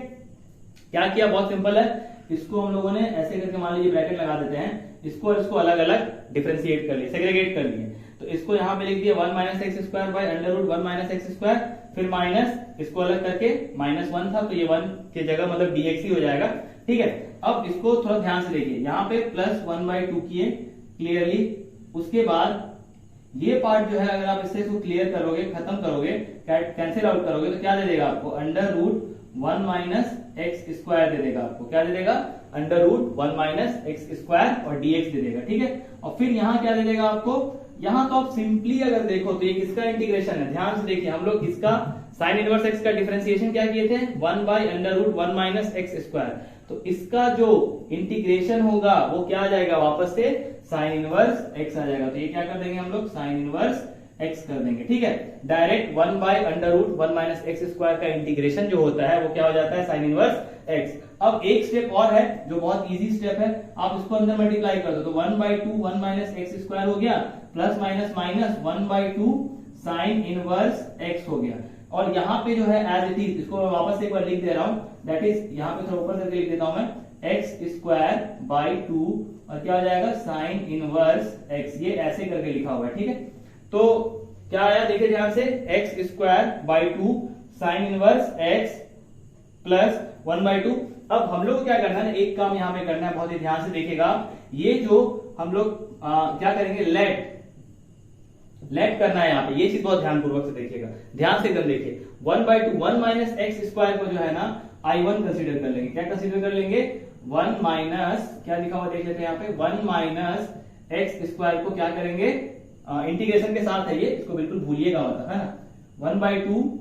A: क्या किया, बहुत सिंपल है, इसको हम लोगों ने ऐसे करके मान लीजिए ब्रैकेट लगा देते हैं, इसको और इसको अलग अलग डिफरेंशिएट कर लिए, सेग्रीगेट कर लिए, तो इसको यहाँ पे लिख दिया 1 minus x square by under root 1 minus x square, फिर माइनस इसको अलग करके -1 था, तो ये 1 की जगह मतलब dx ही हो जाएगा, ठीक है। अब इसको थोड़ा ध्यान से देखिए, यहाँ पे +1/2 किए क्लियरली, उसके बाद ये पार्ट जो है अगर आप इससे इसको क्लियर करोगे, खत्म करोगे, कैंसिल आउट करोगे, तो क्या दे देगा आपको, under root 1 minus x square दे देगा आपको, क्या दे देगा, under root 1 minus x square और dx दे देगा, ठीक है। और फिर यहाँ क्या दे देगा आपको, यहाँ तो आप सिंपली अगर देखो तो ये किसका इंटीग्रेशन है, ध्यान से देखिए, हम लोग इसका साइन इनवर्स एक्स का डिफरेंशिएशन क्या किए थे, 1 by under root 1 minus x square, तो इसका जो इंटीग्रेशन होगा वो क्या आ जाएगा, वापस से साइन इनवर्स एक्स आ जाएगा, तो ये क्या कर देंगे हम लोग, साइन इनवर्स एक्स कर देंगे, ठीक है। Direct 1 by under root 1 minus x square का इंटीग्रेशन जो होता है वो क्या हो जाता है, साइन इनवर्स एक्स। अब एक स्टेप और है जो बहुत इजी स्टेप है, आप इसको अंदर मल्टीप्लाई कर दो, तो 1/2 1 माइनस एक्स स्क्वायर हो गया, plus minus minus 1/2 sine inverse x हो गया, और यहाँ पे जो है एज इट इज, इसको मैं वापस एक बार लिख दे रहा हूं, दैट इज यहाँ पे थोड़ा ऊपर करके लिख देता हूं मैं, एक्स स्क्वायर बाई 2 और क्या हो जाएगा, साइन इनवर्स एक्स, ये ऐसे करके लिखा हुआ है, ठीक है। तो क्या आया देखिए ध्यान से, x square by 2 sine inverse x plus 1/2। अब हम लोग को क्या करना है, एक काम यहाँ पे करना है, बहुत ही ध्यान से देखिएगा। ये जो हम लोग क्या करेंगे, लेट करना है यहाँ पे, ये चीज बहुत ध्यानपूर्वक से देखिएगा, ध्यान से एकदम देखिए। 1/2 1 माइनस एक्स स्क्वायर को जो है ना I1 कंसीडर कर लेंगे। क्या कंसीडर कर लेंगे, 1 माइनस, क्या लिखा हुआ देख लेते हैं यहाँ पे, 1 माइनस एक्स स्क्वायर को क्या करेंगे, इंटीग्रेशन के साथ है ये, इसको बिल्कुल भूलिएगा, मतलब है ना, 1/2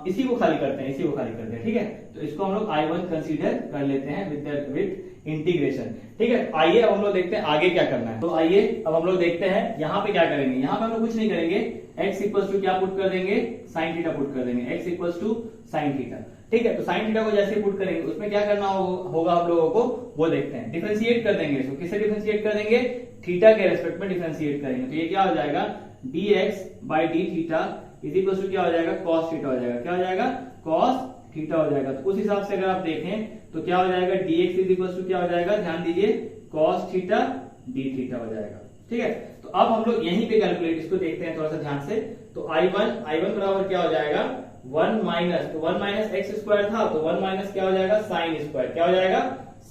A: इसी को खाली करते हैं, इसी को खाली करते हैं, ठीक है। तो इसको हम लोग I1 कंसीडर कर लेते हैं विद इंटीग्रेशन, ठीक है। आइए अब हम लोग देखते हैं आगे क्या करना है। तो आइए अब हम लोग देखते हैं यहाँ पे क्या करेंगे। यहाँ पे हम लोग कुछ नहीं करेंगे, x इक्वल्स टू क्या पुट कर देंगे, साइन थीटा पुट कर देंगे, x equals to sine theta, ठीक है। तो साइन थीटा को जैसे पुट करेंगे उसमें क्या करना होगा हम लोगों को, वो देखते हैं। डिफरेंशिएट कर देंगे इसको, किससे डिफरेंशिएट कर देंगे, थीटा के रेस्पेक्ट में डिफरेंशिएट करेंगे। तो ये क्या हो जाएगा, dx by d theta is equal to क्या हो जाएगा, कॉस थीटा हो जाएगा। क्या हो जाएगा, कॉस थीटा हो जाएगा। तो उस हिसाब से अगर आप देखें तो क्या हो जाएगा, dx इज इक्वल टू क्या हो जाएगा, ध्यान दीजिए, कॉस थीटा डी थीटा हो जाएगा, ठीक है। तो अब हम लोग यहीं पे कैलकुलेट इसको देखते हैं थोड़ा सा ध्यान से। तो I1 बराबर क्या हो जाएगा, 1 माइनस, तो 1 माइनस एक्स स्क्वायर था, तो 1 माइनस क्या हो जाएगा, साइन स्क्वायर, क्या हो जाएगा,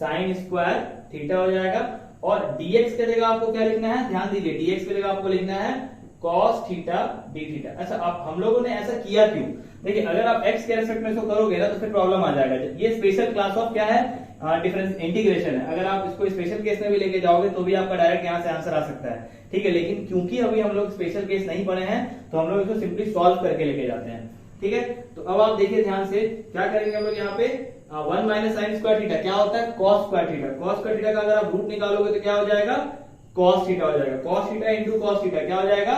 A: साइन स्क्वायर थीटा हो जाएगा। और dx के जगह आपको क्या लिखना है, ध्यान दीजिए, dx के जगह आपको लिखना है cos थीटा डी थीटा। अच्छा, अब हम लोगों ने ऐसा किया क्यों, देखिए अगर आप x के रेस्पेक्ट में इसको करोगे ना तो फिर प्रॉब्लम आ जाएगा। ये स्पेशल क्लास ऑफ क्या है, डिफरेंस इंटीग्रेशन है। अगर आप इसको स्पेशल केस में भी लेके जाओगे तो भी आपका डायरेक्ट यहाँ से आंसर आ सकता है, ठीक है। लेकिन क्योंकि अभी हम लोग स्पेशल केस नहीं पढ़े हैं तो हम लोग इसको सिंपली सॉल्व करके लेके जाते हैं, ठीक है। तो अब आप देखिए ध्यान से क्या करेंगे हम लोग यहाँ पे, 1 माइनस साइन स्क्वायर थीटा क्या होता है, cos square theta. Cos square theta का अगर आप रूट निकालोगे तो क्या हो जाएगा, कॉस थीटा हो जाएगा। Cos theta into cos theta क्या हो जाएगा,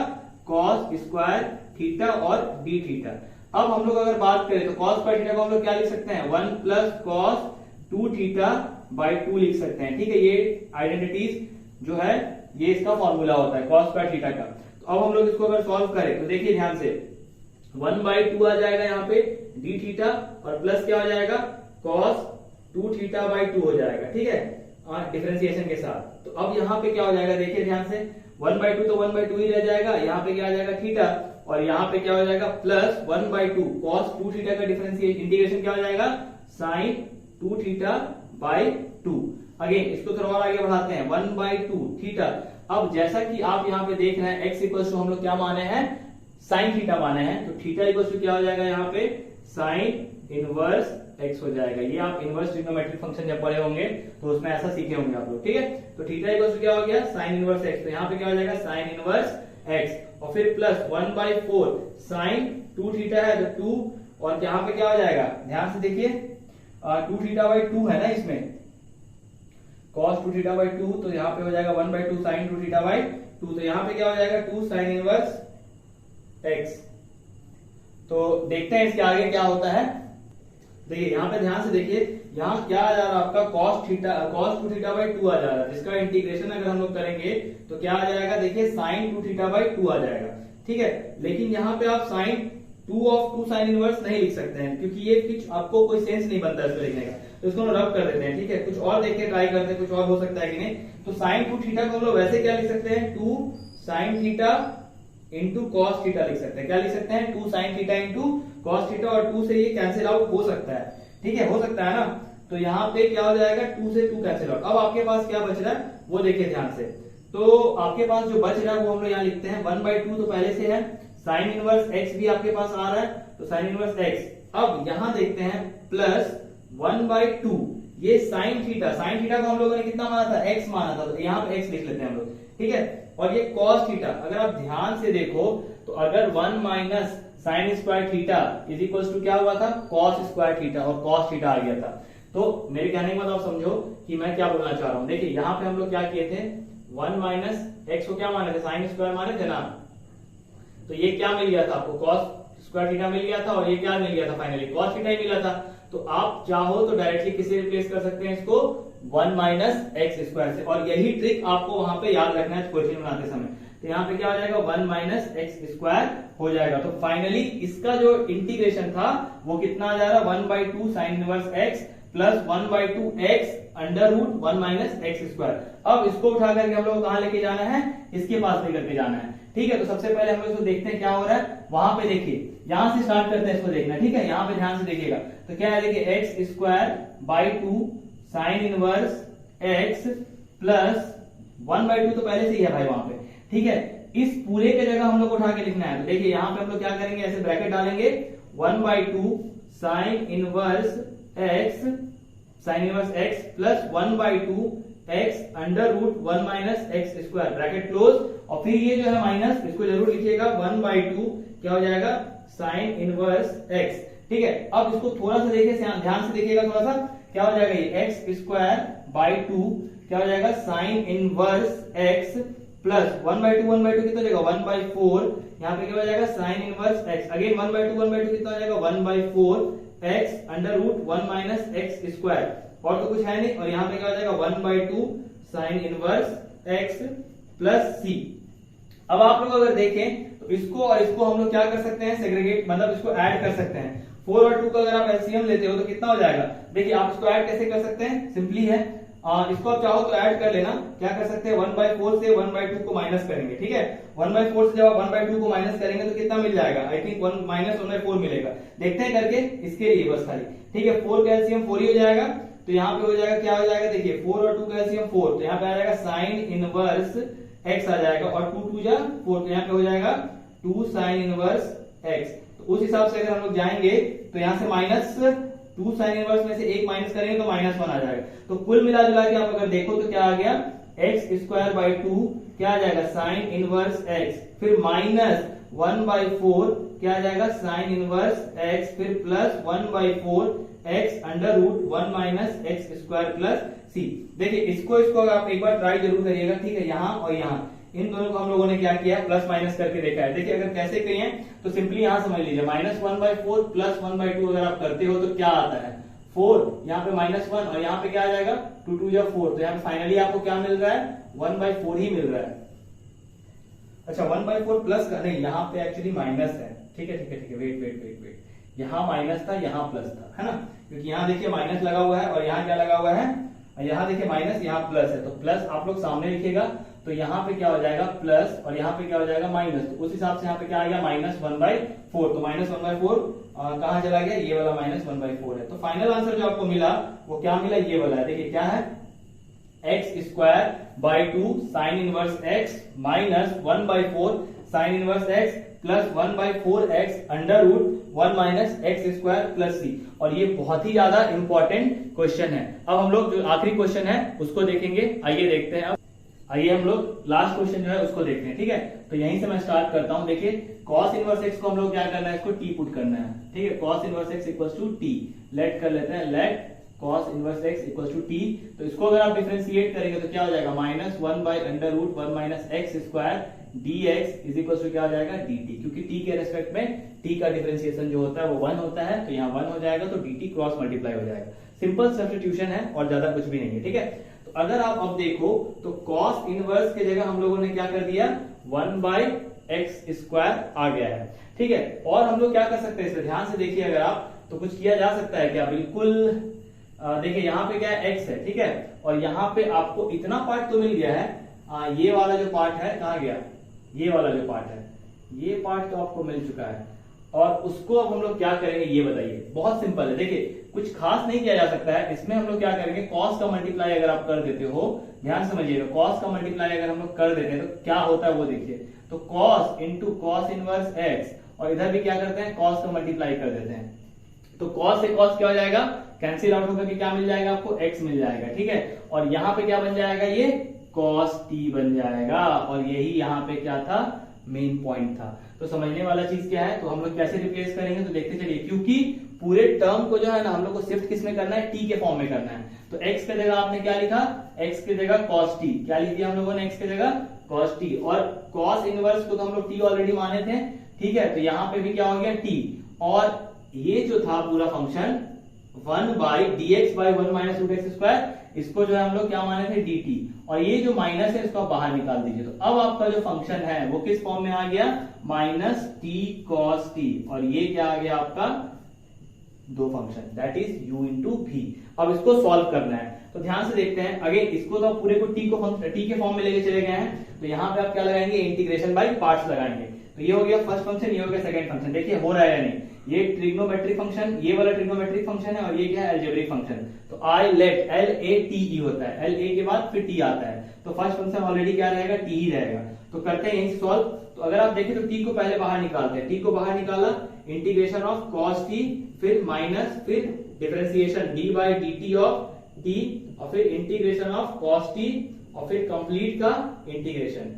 A: कॉस स्क्वायर थीटा और डी थीटा। अब हम लोग अगर बात करें तो कॉस स्क्वायर थीटा को हम लोग क्या लिख सकते हैं, 1 प्लस कॉस 2 थीटा बाई 2 लिख सकते हैं, ठीक है। ये आइडेंटिटीज जो है ये इसका फॉर्मूला होता है कॉस स्क्वायर थीटा का। तो अब हम लोग इसको अगर सॉल्व करें तो देखिए ध्यान से, 1/2 आ जाएगा यहाँ पे डी थीटा और प्लस क्या हो जाएगा, कॉस 2 थीटा बाई 2 हो जाएगा, ठीक है, और डिफरेंशिएशन के साथ। तो अब यहाँ पे क्या हो जाएगा, देखिए ध्यान से, 1/2 तो 1/2 ही रह जाएगा, यहाँ पे क्या आ जाएगा थीटा, और यहाँ पे क्या हो जाएगा प्लस 1/2 cos 2 थीटा का डिफरेंशिएट इंटीग्रेशन क्या हो जाएगा, sin 2 थीटा बाई 2। अगेन इसको थोड़ा और आगे बढ़ाते हैं, 1/2 थीटा। अब जैसा कि आप यहाँ पे देख रहे हैं x इक्वल टू हम लोग क्या माने हैं, साइन थीटा माने हैं, तो थीटा इक्वल टू क्या हो जाएगा यहाँ पे, साइन इनवर्स x हो जाएगा। ये आप इनवर्स ट्रिग्नोमेट्रिक फंक्शन जब पढ़े होंगे तो उसमें ऐसा सीखे होंगे आप लोग, ठीक है। तो थीटा इक्वल टू क्या हो गया, साइन इनवर्स x, तो यहाँ पे क्या हो जाएगा, साइन इनवर्स x, और फिर प्लस 1/4 साइन 2 थीटा है तो 2, और यहाँ पे क्या हो जाएगा, ध्यान से देखिए, 2 थीटा बाई 2 है ना इसमें, cos 2 थीटा बाई 2, तो यहाँ पे हो जाएगा 1/2 साइन 2 थीटा बाई 2, तो यहाँ पे क्या हो जाएगा 2 साइन इनवर्स x। तो देखते हैं इसके आगे क्या होता है। देखिए यहाँ पे ध्यान से देखिए, यहाँ क्या आ जा रहा है आपका cos 2 थीटा बाई 2 आ जा रहा है, जिसका इंटीग्रेशन अगर हम लोग करेंगे तो क्या आ जाएगा, देखिए sin 2 थीटा बाई 2 आ जाएगा, ठीक है। लेकिन यहाँ पे आप sin 2 ऑफ 2 साइन इनवर्स नहीं लिख सकते हैं, क्योंकि ये कुछ आपको कोई सेंस नहीं बनता इसको लिखने का, तो इसको हम रब कर देते हैं, ठीक है। कुछ और देख के ट्राई करते हैं, कुछ और हो सकता है कि नहीं। तो sin 2 थीटा को हम लोग वैसे क्या लिख सकते हैं, 2 sine theta into cos theta लिख सकते हैं। क्या लिख सकते हैं, 2 sine theta into cos theta, और 2 से ये कैंसिल आउट हो सकता है, ठीक है, हो सकता है ना। तो यहाँ पे क्या हो जाएगा, 2 से 2 कैंसिल आउट। अब आपके पास क्या बच रहा है वो देखिए ध्यान से। तो आपके पास जो बच रहा है वो हम लोग यहाँ लिखते हैं, 1/2 तो पहले से है, साइन इनवर्स x भी आपके पास आ रहा है, तो साइन इनवर्स x। अब यहाँ देखते हैं प्लस 1/2, ये साइन थीटा को हम लोगों ने कितना माना था, x माना था, तो यहाँ पे x लिख लेते हैं हम लोग, ठीक है। और ये cos थीटा, अगर आप ध्यान से देखो तो अगर 1 minus sine square theta is equal to क्या हुआ था, cos स्क्वायर थीटा, और cos थीटा आ गया था। तो मेरे कहने का मतलब समझो कि मैं क्या बोलना चाह रहा हूं। देखिए यहाँ पे हम लोग क्या किए थे, 1 माइनस एक्स को क्या माने थे, साइन स्क्वायर माने थे ना, तो ये क्या मिल गया था आपको, cos स्क्वायर थीटा मिल गया था, और ये क्या मिल गया था, फाइनली cos थीटा ही मिला था। तो आप चाहो तो डायरेक्टली किससे रिप्लेस कर सकते हैं इसको, 1 माइनस एक्स स्क्वायर से, और यही ट्रिक आपको वहां पे याद रखना है क्वेश्चन बनाते समय। तो यहाँ पे क्या हो जाएगा, 1 माइनस एक्स स्क्वायर हो जाएगा। तो फाइनली इसका जो इंटीग्रेशन था वो कितना आ जा रहा है, 1/2 sine inverse x plus 1/2 x under root 1 minus x square. अब इसको उठा करके हम लोग कहां लेके जाना है, इसके पास लेकर के जाना है, ठीक है, तो सबसे पहले हम लोग इसको देखते हैं क्या हो रहा है। वहां पे देखिए, यहां से स्टार्ट करते हैं इसको देखना, ठीक है। यहाँ पे ध्यान से देखिएगा तो क्या है, देखिए x square by 2 sine inverse x plus 1/2 तो पहले से ही है भाई वहां पे, ठीक है। इस पूरे के जगह हम लोग उठा के लिखना है, तो देखिए यहाँ पे हम लोग क्या करेंगे, ऐसे ब्रैकेट डालेंगे 1/2 sine inverse x plus 1/2 x under root 1 minus x square, bracket close. और फिर ये जो है माइनस, इसको जरूर लिखिएगा, 1/2 क्या हो जाएगा साइन इनवर्स एक्स, ठीक है। अब इसको थोड़ा सा देखिए, ध्यान से देखिएगा थोड़ा सा, क्या हो जाएगा ये एक्स स्क्वायर बाई 2 क्या हो जाएगा साइन इनवर्स एक्स प्लस 1/2 कितना हो जाएगा 1/4, यहाँ पे क्या हो जाएगा साइन इनवर्स एक्स, अगेन 1/2 कितना हो जाएगा 1/4 x under root 1 minus x square, और तो कुछ है नहीं। और यहाँ पे क्या हो जाएगा 1/2 साइन इनवर्स एक्स प्लस सी। अब आप लोग अगर देखें तो इसको और इसको हम लोग क्या कर सकते हैं, सेग्रीगेट, मतलब इसको ऐड कर सकते हैं। 4 और 2 का अगर आप एलसीएम लेते हो तो कितना हो जाएगा, देखिए आप इसको ऐड कैसे कर सकते हैं, सिंपली है, इसको आप चाहो तो ऐड कर लेना। क्या कर सकते हैं, 1/4 से 1/2 को माइनस करेंगे, ठीक है। 1/4 से जब आप 1/2 को माइनस करेंगे तो कितना मिल जाएगा, आई थिंक 1/4 मिलेगा। देखते हैं करके इसके लिए बस खाली, ठीक है। 4 का एलसीएम 4 ही हो जाएगा, तो यहाँ पे हो जाएगा, क्या हो जाएगा, देखिए 4 और 2 का एलसीएम 4, तो यहाँ पे आ जाएगा साइन इनवर्स एक्स आ जाएगा, और 2 जा 4, तो यहाँ पे हो जाएगा 2 साइन इनवर्स एक्स। तो उस हिसाब से अगर हम लोग जाएंगे तो यहाँ से माइनस 2 साइन इनवर्स में से 1 माइनस करेंगे तो -1 आ जाएगा। तो कुल मिला जुला के आप अगर देखो तो क्या आ गया, एक्स स्क्वायर बाई 2 क्या आ जाएगा साइन इनवर्स एक्स, फिर माइनस 1/4 क्या आ जाएगा साइन इनवर्स एक्स, फिर plus 1/4 x under root 1 minus x square plus c. देखिए इसको आप एक बार ट्राई जरूर करिएगा, ठीक है। यहाँ और यहाँ इन दोनों को हम लोगों ने क्या किया, प्लस माइनस करके देखा है। देखिए अगर कैसे किए हैं तो सिंपली यहाँ समझ लीजिए, -1/4 प्लस 1/2 अगर आप करते हो तो क्या आता है 4, यहाँ पे -1 और यहाँ पे क्या आ जाएगा 2 जा 4, तो यहाँ पे फाइनली आपको क्या मिल रहा है 1/4 ही मिल रहा है। अच्छा 1/4 प्लस का नहीं, यहाँ पे एक्चुअली माइनस है, ठीक है, वेट, यहाँ माइनस था यहाँ प्लस था, है ना, क्योंकि यहाँ देखिए माइनस लगा हुआ है और यहाँ क्या लगा हुआ है, यहाँ देखिए माइनस, यहाँ प्लस है, तो प्लस आप लोग सामने लिखिएगा, तो यहाँ पे क्या हो जाएगा प्लस और यहाँ पे क्या हो जाएगा माइनस, तो उस हिसाब से यहाँ पे क्या आ गया -1/4, तो -1/4 कहाँ चला गया, ये वाला -1/4 है। तो फाइनल आंसर जो आपको मिला वो क्या मिला, ये वाला है। देखिए क्या है, x square by 2 sine inverse x minus 1/4 sine inverse x plus 1/4 x under root 1 minus x square plus c. और ये बहुत ही ज्यादा इंपॉर्टेंट क्वेश्चन है। अब हम लोग जो आखिरी क्वेश्चन है उसको देखेंगे, आइए देखते हैं। अब आइए हम लोग लास्ट क्वेश्चन जो है उसको देखते हैं, ठीक है। तो यहीं से मैं स्टार्ट करता हूं। देखिए cos इनवर्स x को हम लोग क्या करना है, इसको t पुट करना है, ठीक है। cos inverse x equals to t, let कर लेते हैं, let cos inverse x equals to t। तो इसको अगर आप डिफरेंशिएट करेंगे तो क्या हो जाएगा, -1/√1 minus x square dx is equals to क्या हो जाएगा dt, क्योंकि t के रेस्पेक्ट में t का डिफरेंशिएशन जो होता है वो 1 होता है, तो यहाँ 1 हो जाएगा, तो dt क्रॉस मल्टीप्लाई हो जाएगा। सिंपल सब्स्टिट्यूशन है और ज्यादा कुछ भी नहीं है, ठीक है। तो अगर आप अब देखो तो cos इनवर्स के जगह हम लोगों ने क्या कर दिया, 1/x² आ गया है, ठीक है। और हम लोग क्या कर सकते हैं, इसमें ध्यान से देखिए अगर आप, तो कुछ किया जा सकता है क्या, बिल्कुल देखिए यहाँ पे क्या है x है, ठीक है, और यहाँ पे आपको इतना पार्ट तो मिल गया है, ये वाला जो पार्ट है कहाँ गया, ये वाला जो पार्ट है, ये पार्ट तो आपको मिल चुका है। और उसको अब हम लोग क्या करेंगे ये बताइए, बहुत सिंपल है। देखिए कुछ खास नहीं किया जा सकता है इसमें, हम लोग क्या करेंगे, cos का मल्टीप्लाई अगर आप कर देते हो, ध्यान समझिएगा, cos का मल्टीप्लाई अगर हम लोग कर देते हैं तो क्या होता है वो देखिए, तो cos into cos inverse x, और इधर भी क्या करते हैं cos का मल्टीप्लाई कर देते हैं, तो cos से cos क्या हो जाएगा, कैंसिल आउट होकर के क्या मिल जाएगा आपको, x मिल जाएगा, ठीक है। और यहाँ पे क्या बन जाएगा, ये cos t बन जाएगा, और यही यहाँ पे क्या था, मेन पॉइंट था। तो समझने वाला चीज क्या है, तो हम लोग कैसे रिप्लेस करेंगे, तो देखते चलिए, क्योंकि पूरे टर्म को जो है ना हम लोग को शिफ्ट किस में करना है, t के फॉर्म में करना है। तो x के जगह आपने क्या लिखा, x के जगह cos t, क्या लिख दिया हम लोगों ने, x के जगह cos t, और cos इनवर्स को तो हम लोग t ऑलरेडी माने थे, ठीक है। तो यहाँ पे भी क्या हो गया t, और ये जो था पूरा function 1/dx/1 minus root x square, इसको जो है हम लोग क्या माने थे dt, और ये जो माइनस है इसको आप बाहर निकाल दीजिए। तो अब आपका जो फंक्शन है वो किस फॉर्म में आ गया, -t cos t, और ये क्या आ गया आपका दो function, that is u into v। अब इसको सॉल्व करना है, तो तो ध्यान से देखते हैं। अगेन इसको तो आप पूरे को टी के फॉर्म में लेके चले गए हैं, तो यहाँ पे आप क्या लगाएंगे, इंटीग्रेशन बाय पार्ट्स लगाएंगे। तो ये हो गया फर्स्ट फंक्शन, ये हो गया सेकंड फंक्शन। देखिए हो रहा है या नहीं, ये ट्रिग्नोमेट्रिक फंक्शन, ये वाला ट्रिग्नोमेट्रिक फंक्शन है, और ये क्या है, अलजेब्रिक फंक्शन। तो आई लेट LATE होता है, LA के बाद फिर T आता है, तो फर्स्ट फंक्शन ऑलरेडी क्या रहेगा, T ही रहेगा। तो करते हैं यही सॉल्व। तो अगर आप देखें तो T को पहले बाहर निकालते हैं, T को बाहर निकाला, इंटीग्रेशन ऑफ cos T, फिर माइनस, फिर differentiation d by dt of T, और फिर इंटीग्रेशन ऑफ cos T, और फिर कंप्लीट का इंटीग्रेशन।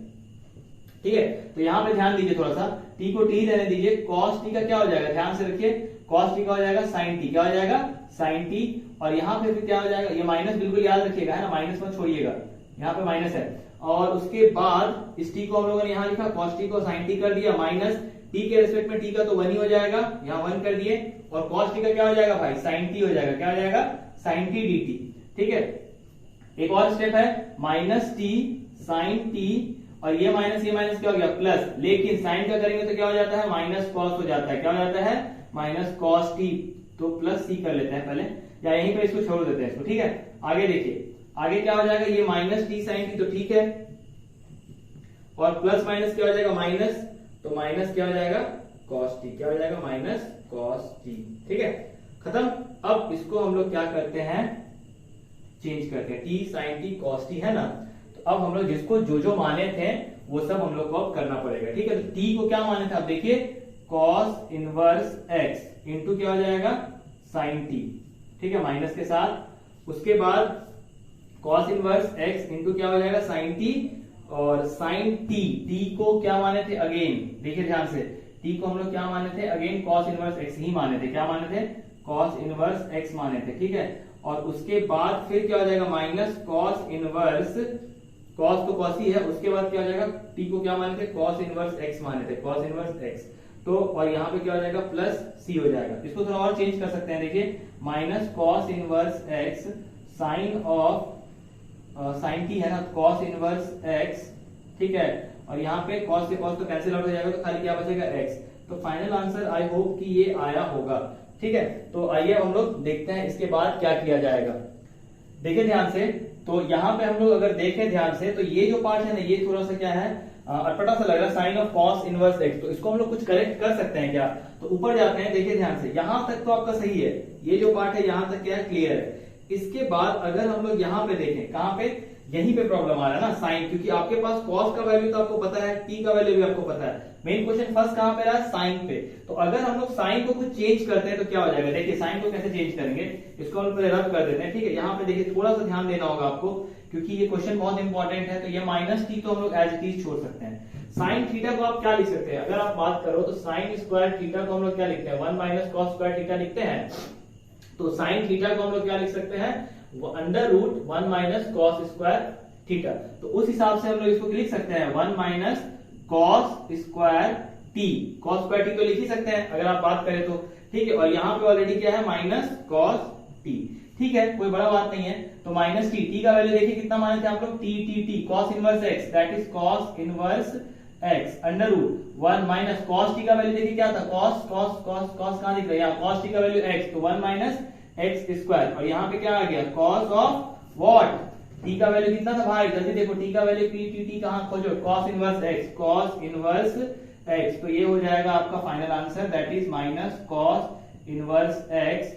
A: ठीक है, तो यहाँ पे ध्यान दीजिए थोड़ा सा, T को T रहने दीजिए, cos T का क्या हो जाएगा, ध्यान से रखिए, cos T का हो जाएगा sin T, क्या हो जाएगा sin T, और यहाँ पे फिर क्या हो जाएगा, ये माइनस बिल्कुल याद रखिएगा, है ना, माइनस मत छोड़िएगा, यहाँ पे माइनस है। और उसके बाद इस T को हम लोगों ने यहाँ लिखा, cos T को sin T कर दिया, माइनस T के रिस्पेक्ट में T का तो 1 ही हो जाएगा, यहाँ 1 कर दिए, और cos T का क्या हो जाएगा भाई, sin T हो जाएगा, क्या हो जाएगा, sin T dt। ठीक है, एक और स्टेप है, माइनस T sin T, और ये माइनस क्या हो गया, प्लस, लेकिन साइन का करेंगे तो क्या हो जाता है, माइनस कॉस हो जाता है, क्या हो जाता है, माइनस कॉस टी, तो प्लस सी कर लेते हैं पहले, या यहीं पे इसको छोड़ देते हैं इसको। ठीक है, आगे देखिए, आगे क्या हो जाएगा, ये माइनस टी साइन टी, तो ठीक है, और प्लस माइनस क्या हो जाएगा, माइनस, तो माइनस क्या हो जाएगा, कॉस टी, क्या हो जाएगा, माइनस कॉस टी। ठीक है, खत्म। अब इसको हम लोग क्या करते हैं, चेंज करते हैं, t sine t cos t, है ना। अब हम लोग जिसको जो माने थे वो सब हम लोग को अब करना पड़ेगा। ठीक है, तो t को क्या माने थे, अब देखिए cos इनवर्स x इंटू क्या हो जाएगा, sin t। ठीक है, माइनस के साथ, उसके बाद cos इनवर्स x इंटू क्या हो जाएगा, sin t, और sin t को क्या माने थे, अगेन देखिए ध्यान से, t को हम लोग क्या माने थे, अगेन cos इनवर्स x ही माने थे, क्या माने थे, cos इनवर्स x माने थे। ठीक है, और उसके बाद फिर क्या हो जाएगा, माइनस cos इनवर्स, cos तो cos ही है, उसके बाद क्या हो जाएगा, t को क्या माने थे, cos इनवर्स x माने थे, cos इनवर्स x, तो और यहाँ पे क्या हो जाएगा, प्लस c हो जाएगा। इसको थोड़ा और चेंज कर सकते हैं, देखिए minus cos inverse x sine of sine t है ना, cos इनवर्स x। ठीक है, और यहाँ पे cos से cos तो कैंसिल आउट हो जाएगा, तो खाली क्या बचेगा, x। तो फाइनल आंसर आई होप कि ये आया होगा। ठीक है, तो आइए हम लोग देखते हैं इसके बाद क्या किया जाएगा। देखिए ध्यान से, तो यहाँ पे हम लोग अगर देखें ध्यान से, तो ये जो पार्ट है ना, ये थोड़ा सा क्या है, अटपटा सा लग रहा है, sine of cos inverse x, तो इसको हम लोग कुछ करेक्ट कर सकते हैं क्या। तो ऊपर जाते हैं, देखिए ध्यान से, यहां तक तो आपका सही है, ये जो पार्ट है यहां तक क्या है, क्लियर है। इसके बाद अगर हम लोग यहाँ पे देखें, कहां पे, यहीं पे प्रॉब्लम आ रहा है ना, साइन, क्योंकि आपके पास कॉस का वैल्यू तो आपको पता है, टी का वैल्यू भी आपको पता है, मेन क्वेश्चन फर्स्ट कहां पे रहा है, साइन पे। तो अगर हम लोग साइन को कुछ चेंज करते हैं तो क्या हो जाएगा, देखिए साइन को कैसे चेंज करेंगे, इसको हम पहले रब कर देते हैं। ठीक है, यहाँ पे देखिए थोड़ा सा ध्यान देना होगा आपको, क्योंकि ये क्वेश्चन बहुत इंपॉर्टेंट है। तो ये माइनस टी तो हम लोग एज इट इज छोड़ सकते हैं। साइन थीटा को आप क्या लिख सकते हैं, अगर आप बात करो तो साइन स्क्वायर थीटा को हम लोग क्या लिखते हैं, 1 माइनस कॉस स्क्वायर थीटा लिखते हैं। तो साइन थीटा को हम लोग क्या लिख सकते हैं, under root 1 minus cos square theta. तो उस हिसाब से हम लोग इसको लिख सकते हैं 1 minus cos square T, cos square T तो लिख ही सकते हैं अगर आप बात करें तो। ठीक है, और यहाँ पे ऑलरेडी क्या है, माइनस कॉस टी। ठीक है, कोई बड़ा बात नहीं है। तो माइनस टी, टी का वैल्यू देखिए कितना माने थे आप लोग, t cos inverse x, that is cos inverse x under root 1 minus cos t का वैल्यू देखिए क्या था, कॉस कहां दिख रहा है, यहाँ कॉस टी का वैल्यू एक्स, तो 1 माइनस एक्स स्क्वायर, और यहाँ पे क्या आ गया, कॉस ऑफ व्हाट, टी का वैल्यू कितना था भाई, जल्दी देखो, टी का वैल्यू टी कहां खोजो, cos inverse x, cos inverse x. तो ये हो जाएगा आपका final answer, that is minus cos inverse x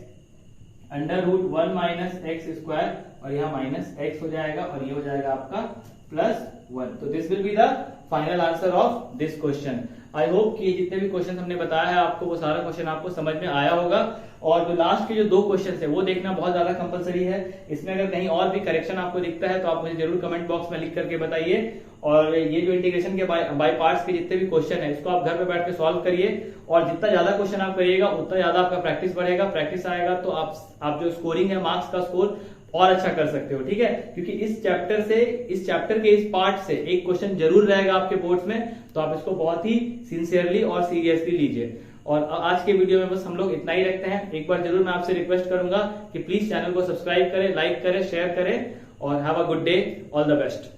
A: under root 1 minus x square, और यहाँ माइनस एक्स हो जाएगा, और ये हो जाएगा आपका प्लस 1। तो this will be the final answer of this question. I hope कि जितने भी क्वेश्चन हमने बताया है आपको, वो सारा क्वेश्चन आपको समझ में आया होगा। और जो लास्ट के जो 2 क्वेश्चन है वो देखना बहुत ज्यादा कंपलसरी है। इसमें अगर कहीं और भी करेक्शन आपको दिखता है तो आप मुझे जरूर कमेंट बॉक्स में लिख करके बताइए। और ये जो इंटीग्रेशन के बाय पार्ट्स के जितने भी क्वेश्चन है, इसको आप घर पे बैठ के सॉल्व करिए, और जितना ज्यादा क्वेश्चन आप करिएगा उतना ज्यादा आपका प्रैक्टिस बढ़ेगा। प्रैक्टिस आएगा तो आप जो स्कोरिंग है, मार्क्स का स्कोर और अच्छा कर सकते हो। ठीक है, क्योंकि इस चैप्टर के इस पार्ट से एक क्वेश्चन जरूर रहेगा आपके बोर्ड्स में, तो आप इसको बहुत ही सिंसियरली और सीरियसली लीजिए। और आज के वीडियो में बस हम लोग इतना ही रखते हैं। एक बार जरूर मैं आपसे रिक्वेस्ट करूंगा कि प्लीज चैनल को सब्सक्राइब करें, लाइक करें, शेयर करें, और have a good day, all the best.